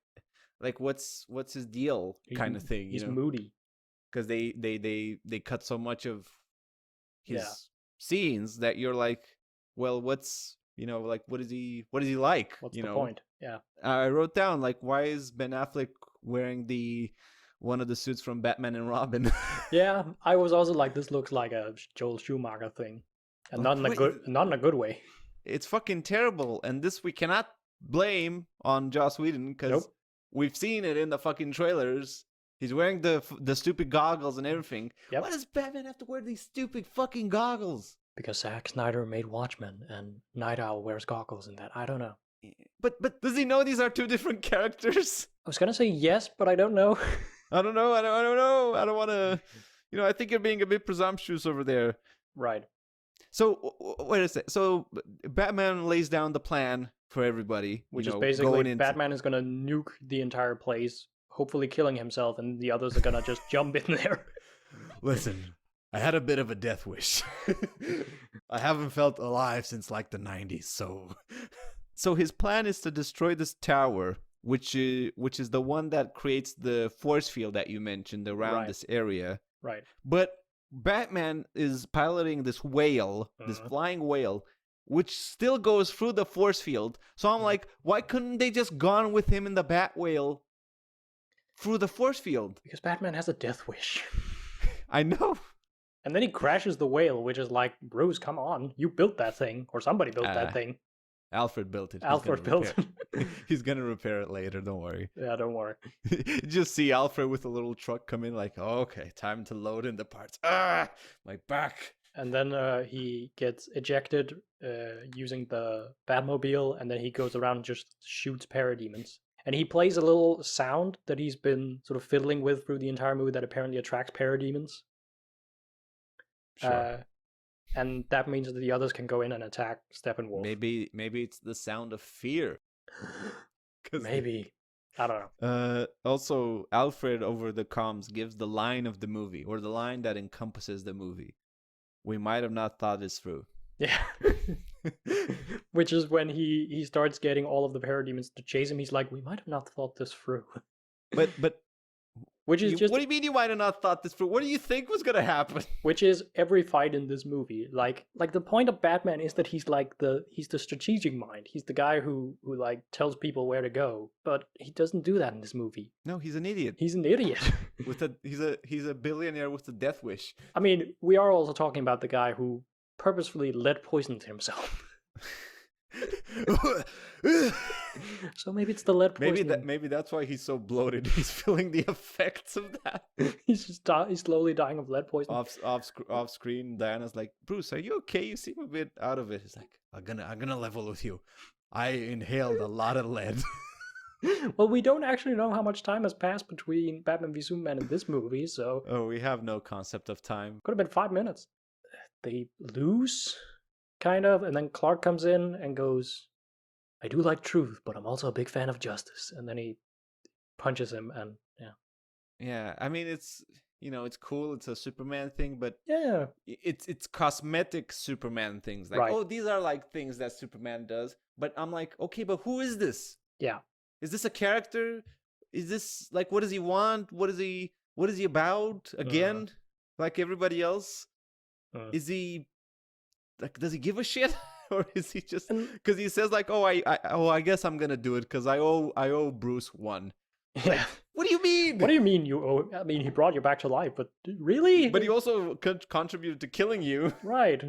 like what's his deal kind of thing. He's moody. Because they cut so much of his scenes that you're like, well, what's like what is he like? What's the point? Yeah. I wrote down like, why is Ben Affleck wearing one of the suits from Batman and Robin? Yeah, I was also like, this looks like a Joel Schumacher thing, and not in a good way. It's fucking terrible, and this we cannot blame on Joss Whedon because we've seen it in the fucking trailers. He's wearing the stupid goggles and everything. Yep. Why does Batman have to wear these stupid fucking goggles? Because Zack Snyder made Watchmen, and Night Owl wears goggles in that. I don't know. But does he know these are two different characters? I was gonna say yes, but I don't know. I don't know. I don't know. I don't want to. I think you're being a bit presumptuous over there. Right. So wait a sec. So Batman lays down the plan for everybody, which is basically Batman is gonna nuke the entire place, hopefully killing himself, and the others are gonna just jump in there. Listen, I had a bit of a death wish. I haven't felt alive since like the 90s, so his plan is to destroy this tower, which is the one that creates the force field that you mentioned around Right. this area. Right. But Batman is piloting this whale, this Mhm. flying whale, which still goes through the force field. So I'm like, why couldn't they just gone with him in the Bat whale through the force field? Because Batman has a death wish. I know. And then he crashes the whale, which is like, Bruce, come on. You built that thing. Or somebody built that thing. Alfred built it. Alfred built it. He's gonna repair it later. Don't worry. Yeah, don't worry. Just see Alfred with a little truck come in, like, oh, okay, time to load in the parts. Ah, my back. And then he gets ejected using the Batmobile, and then he goes around and just shoots parademons. And he plays a little sound that he's been sort of fiddling with through the entire movie that apparently attracts parademons. Sure. And that means that the others can go in and attack Steppenwolf. Maybe it's the sound of fear. Maybe. I don't know. Also, Alfred over the comms gives the line of the movie, or the line that encompasses the movie. We might have not thought this through. Yeah. Which is when he starts getting all of the parademons to chase him. He's like, we might have not thought this through. But which is just what do you mean you might have not thought this through? What do you think was gonna happen? Which is every fight in this movie. Like the point of Batman is that he's the strategic mind. He's the guy who like tells people where to go. But he doesn't do that in this movie. No, he's an idiot. He's an idiot. He's a billionaire with a death wish. I mean, we are also talking about the guy who purposefully lead poisoned himself. So maybe it's the lead poisoning. Maybe that's why he's so bloated. He's feeling the effects of that. He's just he's slowly dying of lead poisoning. Off screen, Diana's like, Bruce, are you okay? You seem a bit out of it. He's like, I'm gonna level with you. I inhaled a lot of lead. Well, we don't actually know how much time has passed between Batman v Superman and this movie, so oh, we have no concept of time. Could have been 5 minutes. They lose, kind of, and then Clark comes in and goes, I do like truth, but I'm also a big fan of justice. And then he punches him, and yeah. Yeah, I mean, it's cool. It's a Superman thing, but Yeah. it's cosmetic Superman things. Like, Right. oh, these are like things that Superman does. But I'm like, okay, but who is this? Yeah. Is this a character? Is this like, what does he want? What is he about? Again, like everybody else? Is he like, does he give a shit? Or is he just because he says like, oh, I guess I'm gonna do it because I owe Bruce one. Yeah. Like, what do you mean? What do you mean you owe? I mean, he brought you back to life, but really? But he also contributed to killing you. Right.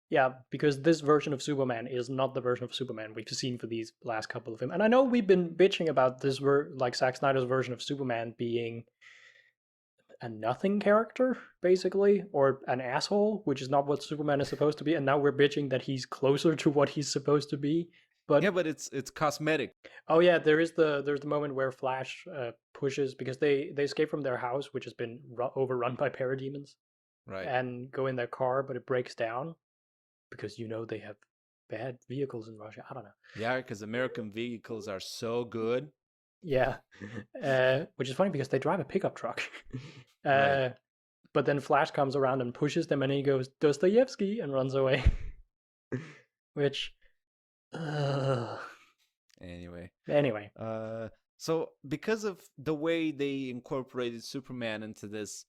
Yeah, because this version of Superman is not the version of Superman we've seen for these last couple of films. And I know we've been bitching about this, like Zack Snyder's version of Superman being a nothing character, basically, or an asshole, which is not what Superman is supposed to be. And now we're bitching that he's closer to what he's supposed to be. But yeah, but it's cosmetic. Oh yeah, there's the moment where Flash pushes, because they escape from their house, which has been overrun by parademons, right? And go in their car, but it breaks down because they have bad vehicles in Russia. I don't know. Yeah, because American vehicles are so good. Yeah, which is funny because they drive a pickup truck. Right. But then Flash comes around and pushes them, and he goes Dostoevsky and runs away. Which. Anyway. So because of the way they incorporated Superman into this,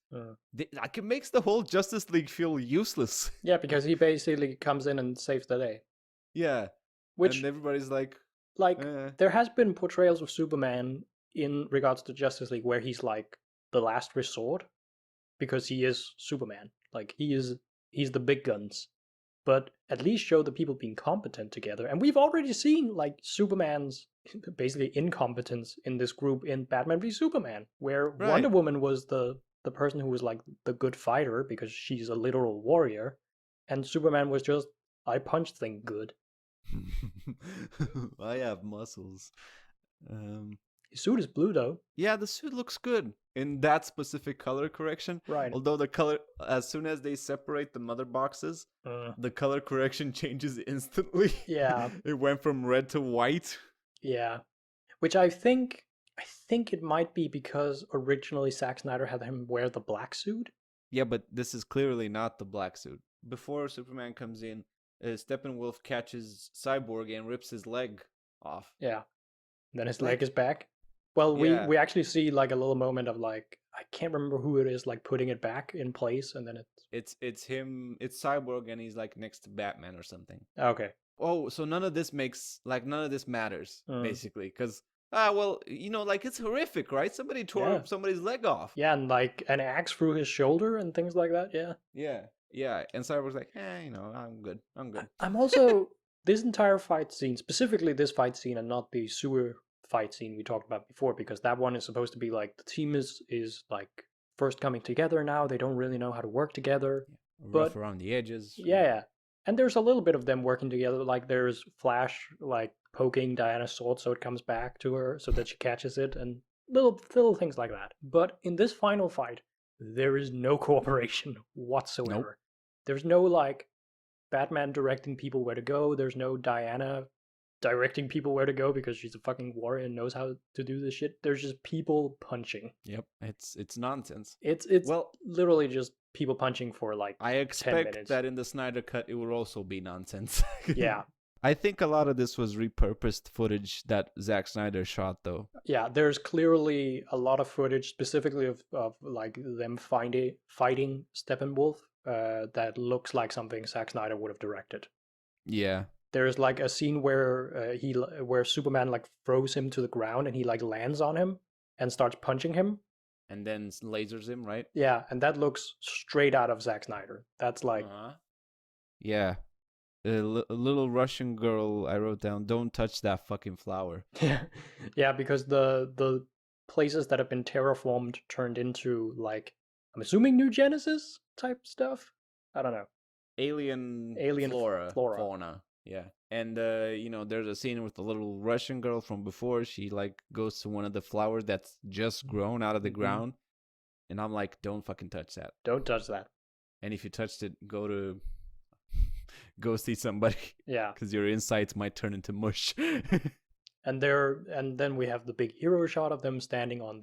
like, it makes the whole Justice League feel useless. Yeah, because he basically comes in and saves the day. Yeah. Which, and everybody's like, there has been portrayals of Superman in regards to Justice League where he's like the last resort, because he is Superman. Like, he's the big guns. But at least show the people being competent together. And we've already seen like Superman's basically incompetence in this group in Batman v Superman, where Wonder Woman was the person who was like the good fighter because she's a literal warrior, and Superman was just, I punch things good. I have muscles. His suit is blue though. Yeah, the suit looks good in that specific color correction. Right. Although the color, as soon as they separate the mother boxes, the color correction changes instantly. Yeah. It went from red to white. Yeah. Which I think it might be because originally Zack Snyder had him wear the black suit, Yeah, but this is clearly not the black suit. Before Superman comes in, Steppenwolf catches Cyborg and rips his leg off. Yeah. Then his Like- leg is back. Well, Yeah. we actually see like a little moment of like I can't remember who it is like putting it back in place, and then It's him. It's Cyborg, and he's like next to Batman or something. okay. Oh, so none of this matters Mm. basically, because well, like it's horrific, right? Somebody tore Yeah. somebody's leg off. Yeah, and like an axe through his shoulder and things like that. Yeah. Yeah, and Cyborg's like, I'm good. I'm also this entire fight scene, specifically this fight scene, and not the sewer fight scene we talked about before, because that one is supposed to be like the team is like first coming together now. They don't really know how to work together. Rough around the edges. Yeah. And there's a little bit of them working together. Like there's Flash like poking Diana's sword so it comes back to her so that she catches it, and little things like that. But in this final fight, there is no cooperation whatsoever. Nope. There's no like Batman directing people where to go. There's no Diana directing people where to go because she's a fucking warrior and knows how to do this shit. There's just people punching. Yep, it's nonsense. It's Well, literally just people punching for like I 10 expect minutes. that in the Snyder Cut it will also be nonsense. Yeah. I think a lot of this was repurposed footage that Zack Snyder shot, though. Yeah, there's clearly a lot of footage, specifically of like them fighting Steppenwolf, that looks like something Zack Snyder would have directed. Yeah. There's like a scene where where Superman like throws him to the ground and he like lands on him and starts punching him. And then lasers him, right? Yeah, and that looks straight out of Zack Snyder. That's like, Yeah. A little Russian girl, I wrote down, don't touch that fucking flower. yeah, because the places that have been terraformed turned into like, I'm assuming New Genesis type stuff. I don't know. Alien flora. fauna. Yeah. And there's a scene with the little Russian girl from before. She like goes to one of the flowers that's just grown out of the ground. And I'm like, don't fucking touch that. Don't touch that. And if you touched it, go see somebody. Yeah. Because your insides might turn into mush. And then we have the big hero shot of them standing on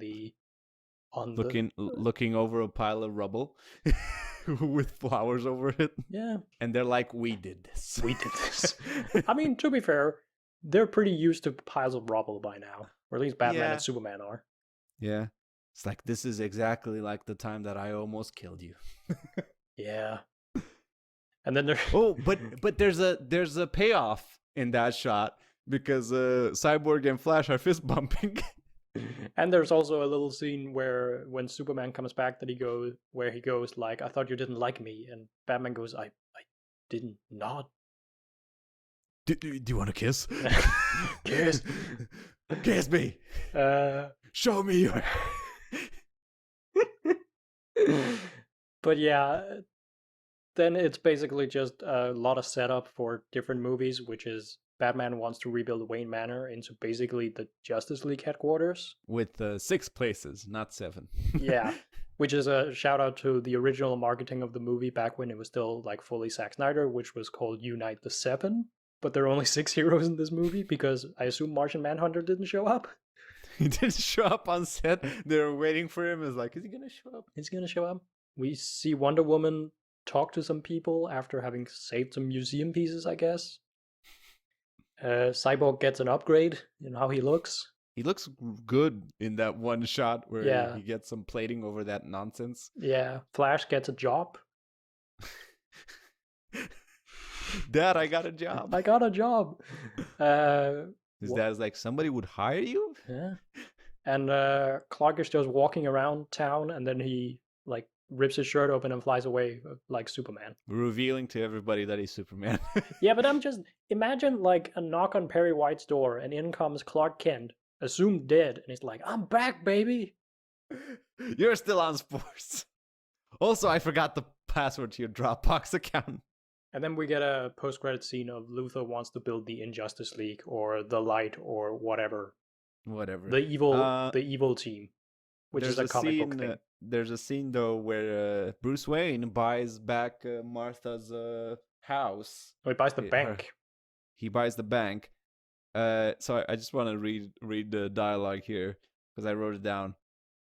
looking over a pile of rubble with flowers over it. Yeah. And they're like, we did this. We did this. I mean, to be fair, they're pretty used to piles of rubble by now. Or at least Batman and Superman are. Yeah. It's like, this is exactly like the time that I almost killed you. Yeah. And then but there's a payoff in that shot because Cyborg and Flash are fist bumping. And there's also a little scene where when Superman comes back he goes like, I thought you didn't like me, and Batman goes, I didn't not. Do you want to kiss? Kiss. Kiss me. Show me your. But yeah, then it's basically just a lot of setup for different movies, which is Batman wants to rebuild Wayne Manor into basically the Justice League headquarters. With 6 places, not 7. Yeah, which is a shout out to the original marketing of the movie back when it was still like fully Zack Snyder, which was called Unite the Seven. But there are only 6 heroes in this movie because I assume Martian Manhunter didn't show up. He didn't show up on set. They were waiting for him. It's like, is he gonna show up? He's gonna show up. We see Wonder Woman talk to some people after having saved some museum pieces, I guess. Cyborg gets an upgrade in how he looks. He looks good in that one shot where he gets some plating over that nonsense. Yeah, Flash gets a job. Dad, I got a job. I got a job. His dad's like, somebody would hire you? Yeah. And Clark is just walking around town, and then he like rips his shirt open and flies away like Superman. Revealing to everybody that he's Superman. Yeah, but imagine like a knock on Perry White's door, and in comes Clark Kent, assumed dead, and he's like, I'm back, baby. You're still on sports. Also, I forgot the password to your Dropbox account. And then we get a post-credit scene of Luthor wants to build the Injustice League or the Light or whatever. The evil team, which is a comic book thing. There's a scene though where Bruce Wayne buys back Martha's house. Oh, he buys the bank. He buys the bank. So I just want to read the dialogue here because I wrote it down.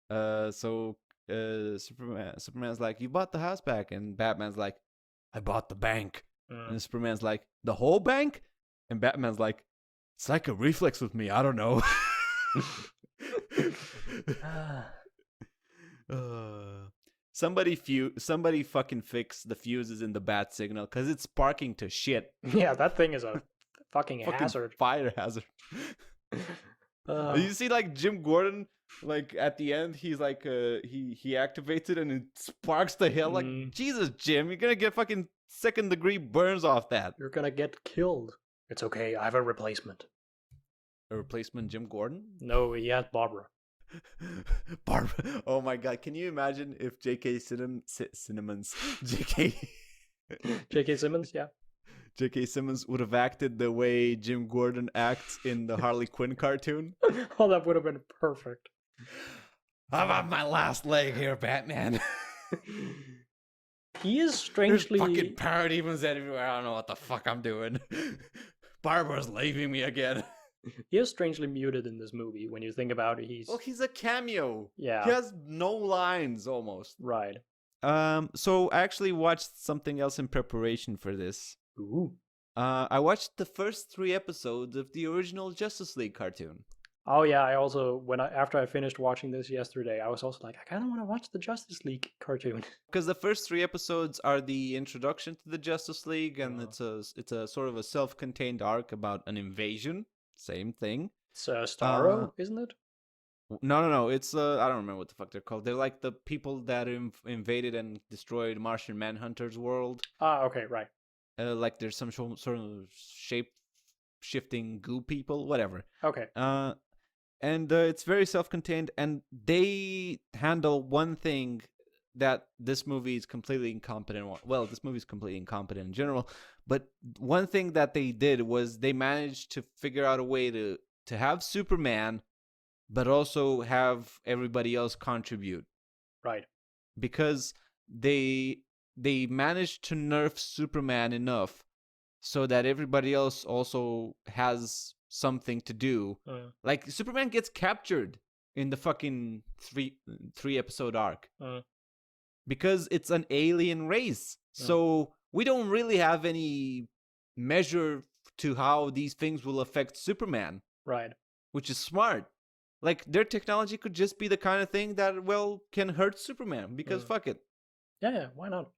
So Superman's like, "You bought the house back," and Batman's like, "I bought the bank." And Superman's like, "The whole bank?" And Batman's like, "It's like a reflex with me. I don't know." Somebody fucking fix the fuses in the bat signal because it's sparking to shit. Yeah, that thing is a fucking Fucking hazard. fire hazard. You see, like Jim Gordon, like at the end, he's like, he activates it and it sparks the hell. Like, Jesus, Jim, you're gonna get fucking second-degree burns off that. You're gonna get killed. It's okay, I have a replacement. A replacement Jim Gordon? No, he has Barbara. Barbara. Oh my god, can you imagine if J.K. Simmons, J.K. Simmons, yeah. J.K. Simmons would have acted the way Jim Gordon acts in the Harley Quinn cartoon? Oh, that would have been perfect. I'm on my last leg here, Batman. He is strangely... There's fucking parademons everywhere. I don't know what the fuck I'm doing. Barbara's leaving me again. He is strangely muted in this movie. When you think about it, he's a cameo. Yeah. He has no lines, almost. Right. So I actually watched something else in preparation for this. Ooh. I watched the first 3 episodes of the original Justice League cartoon. Oh yeah, I also after I finished watching this yesterday, I was also like, I kind of want to watch the Justice League cartoon. Because the first 3 episodes are the introduction to the Justice League, and it's a sort of a self-contained arc about an invasion. Same thing. It's Starro, isn't it? No. It's I don't remember what the fuck they're called. They're like the people that invaded and destroyed Martian Manhunter's world. Ah, okay, right. Like there's some sort of shape-shifting goo people, whatever. Okay. And it's very self-contained, and they handle one thing that this movie is completely incompetent. Well, this movie is completely incompetent in general, but one thing that they did was they managed to figure out a way to have Superman, but also have everybody else contribute. Right. Because they managed to nerf Superman enough so that everybody else also has something to do. Like Superman gets captured in the fucking three episode arc because it's an alien race. So we don't really have any measure to how these things will affect Superman. Right. Which is smart. Like their technology could just be the kind of thing that can hurt Superman because fuck it. Yeah, why not?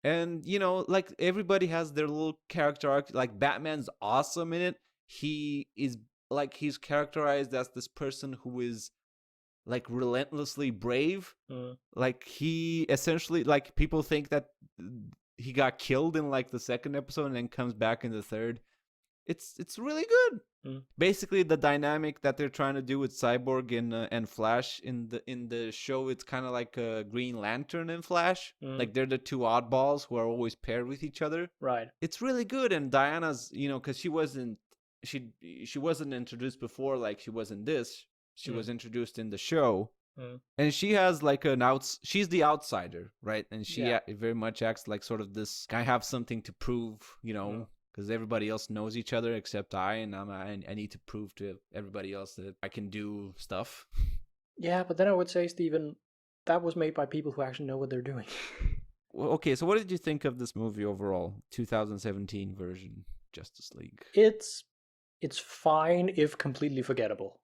And like everybody has their little character arc. Like Batman's awesome in it. He's characterized as this person who is like relentlessly brave. Like he essentially, like people think that he got killed in like the 2nd episode and then comes back in the 3rd. It's really good. Basically, the dynamic that they're trying to do with Cyborg and Flash in the show, it's kind of like Green Lantern and Flash. Like they're the 2 oddballs who are always paired with each other. Right. It's really good, and Diana's, because she wasn't introduced before, like she was in this. She was introduced in the show, and she has like she's the outsider, right? And she very much acts like sort of this. I have something to prove, because everybody else knows each other except I, and I need to prove to everybody else that I can do stuff. Yeah, but then I would say, Steven, that was made by people who actually know what they're doing. Well, okay, so what did you think of this movie overall? 2017 version, Justice League. It's fine if completely forgettable.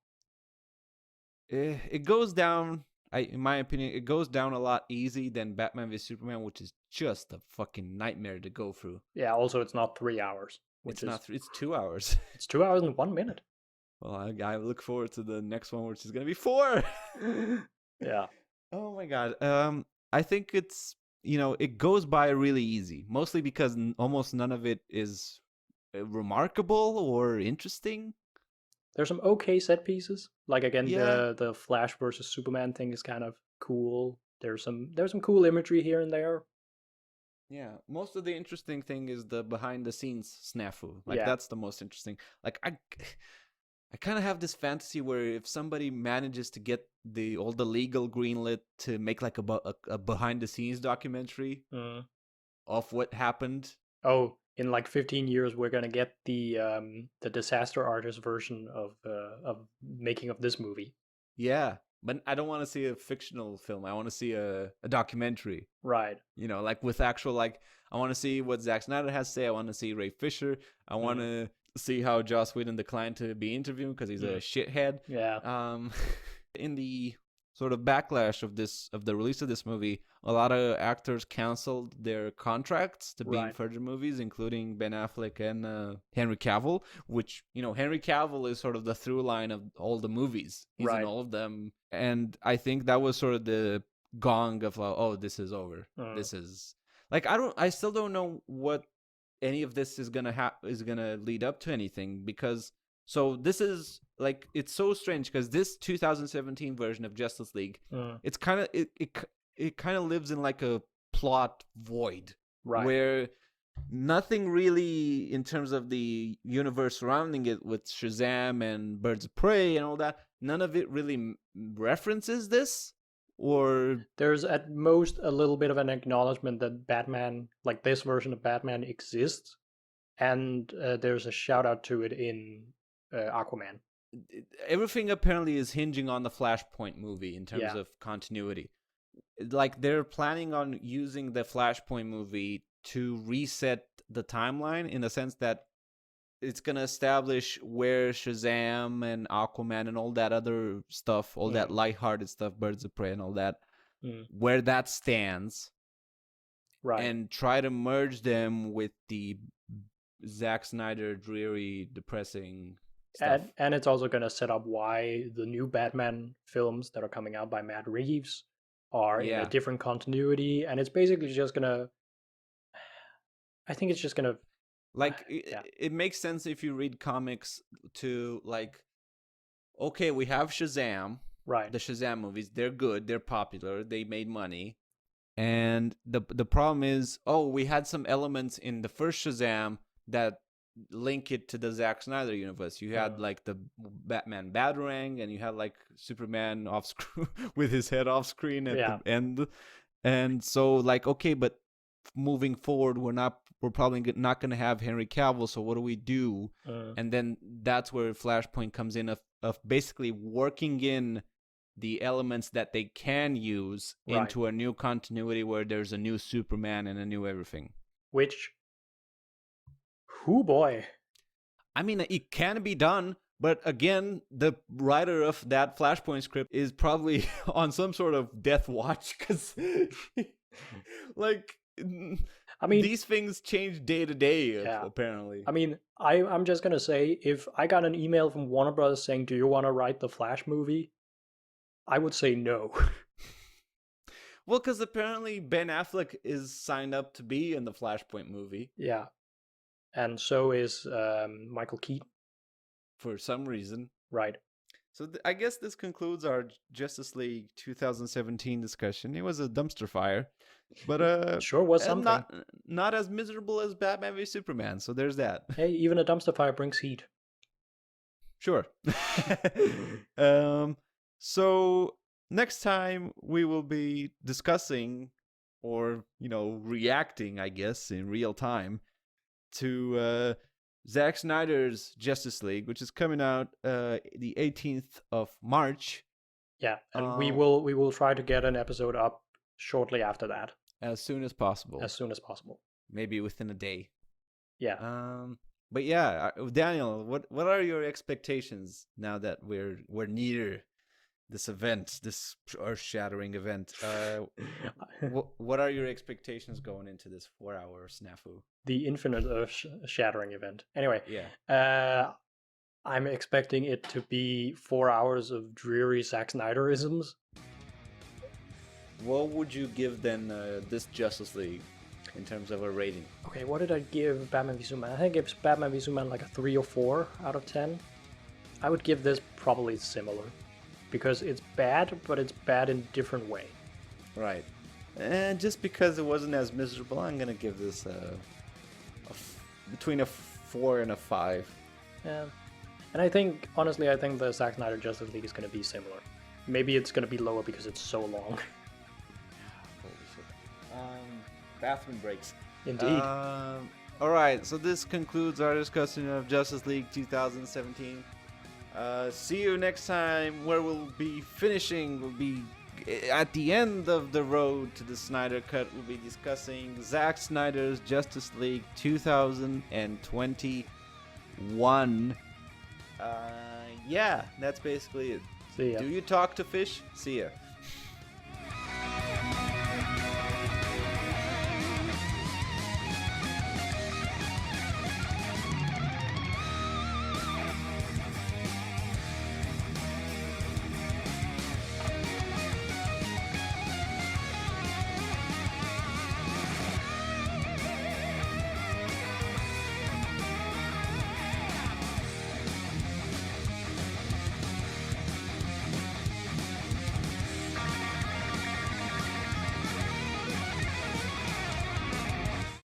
It goes down, in my opinion, it goes down a lot easy than Batman v Superman, which is just a fucking nightmare to go through. Yeah, also it's not 3 hours. It's 2 hours. It's 2 hours and 1 minute. Well, I look forward to the next one, which is going to be 4. Yeah. Oh my god. I think it's, it goes by really easy, mostly because almost none of it is remarkable or interesting. There's some okay set pieces. Like again, the Flash versus Superman thing is kind of cool. There's some cool imagery here and there. Yeah, most of the interesting thing is the behind the scenes snafu. Like that's the most interesting. Like I kind of have this fantasy where if somebody manages to get all the legal greenlit to make like a behind the scenes documentary of what happened. Oh, in like 15 years, we're gonna get the disaster artist version of making of this movie. Yeah, But I don't want to see a fictional film. I want to see a documentary. Right. Like with actual, like, I want to see what Zack Snyder has to say. I want to see Ray Fisher. I want to see how Joss Whedon declined to be interviewed because he's a shithead. Yeah. In the sort of backlash of the release of this movie, a lot of actors canceled their contracts to be in further movies, including Ben Affleck and Henry Cavill, which, Henry Cavill is sort of the through line of all the movies. He's in all of them. And I think that was sort of the gong of like, oh, this is over. This is like, I still don't know what any of this is gonna lead up to anything, because so this is like, it's so strange because this 2017 version of Justice League, it's kind of it kind of lives in like a plot void, where nothing really in terms of the universe surrounding it with Shazam and Birds of Prey and all that, none of it really references this. Or there's at most a little bit of an acknowledgement that Batman, like this version of Batman, exists, and there's a shout out to it in Aquaman. Everything apparently is hinging on the Flashpoint movie in terms of continuity. Like, they're planning on using the Flashpoint movie to reset the timeline, in the sense that it's going to establish where Shazam and Aquaman and all that other stuff, all that lighthearted stuff, Birds of Prey and all that, where that stands. Right. And try to merge them with the Zack Snyder dreary, depressing stuff. And it's also going to set up why the new Batman films that are coming out by Matt Reeves are in a different continuity. And it's basically just going to... I think it's just going to... Like, it makes sense if you read comics to, like, okay, we have Shazam. Right. The Shazam movies, they're good, they're popular, they made money. And the problem is, we had some elements in the first Shazam that link it to the Zack Snyder universe. You had, like, the Batman Batarang, and you had, like, Superman off screen with his head off screen at the end. And so, like, okay, but moving forward, we're probably not going to have Henry Cavill, so what do we do? And then that's where Flashpoint comes in, of basically working in the elements that they can use into a new continuity where there's a new Superman and a new everything. Which, boy. I mean, it can be done, but again, the writer of that Flashpoint script is probably on some sort of death watch, because, like... I mean, these things change day to day, apparently. I mean, I'm just going to say, if I got an email from Warner Bros. Saying, do you want to write the Flash movie? I would say no. Well, because apparently Ben Affleck is signed up to be in the Flashpoint movie. Yeah. And so is Michael Keaton. For some reason. Right. So I guess this concludes our Justice League 2017 discussion. It was a dumpster fire. But sure was something. Not as miserable as Batman v Superman, so there's that. Hey, even a dumpster fire brings heat. Sure. So next time we will be discussing, or reacting, I guess, in real time to Zack Snyder's Justice League, which is coming out the 18th of March. Yeah, and we will try to get an episode up shortly after that. As soon as possible. As soon as possible. Maybe within a day. Yeah. But yeah, Daniel, what are your expectations now that we're near this event, this earth-shattering event? What are your expectations going into this 4-hour snafu? The infinite earth-shattering event. Anyway. Yeah. I'm expecting it to be 4 hours of dreary Zack Snyderisms. What would you give then this Justice League in terms of a rating? Okay, what did I give Batman v Superman? I think it gives Batman v Superman like a 3 or 4 out of 10. I would give this probably similar, because it's bad, but it's bad in a different way. Right. And just because it wasn't as miserable, I'm going to give this between a 4 and a 5. Yeah. And I think the Zack Snyder Justice League is going to be similar. Maybe it's going to be lower because it's so long. Bathroom breaks. Indeed. All right, so this concludes our discussion of Justice League 2017. See you next time, where we'll be finishing. We'll be at the end of the road to the Snyder Cut. We'll be discussing Zack Snyder's Justice League 2021. Yeah, that's basically it. See ya. Do you talk to fish? See ya.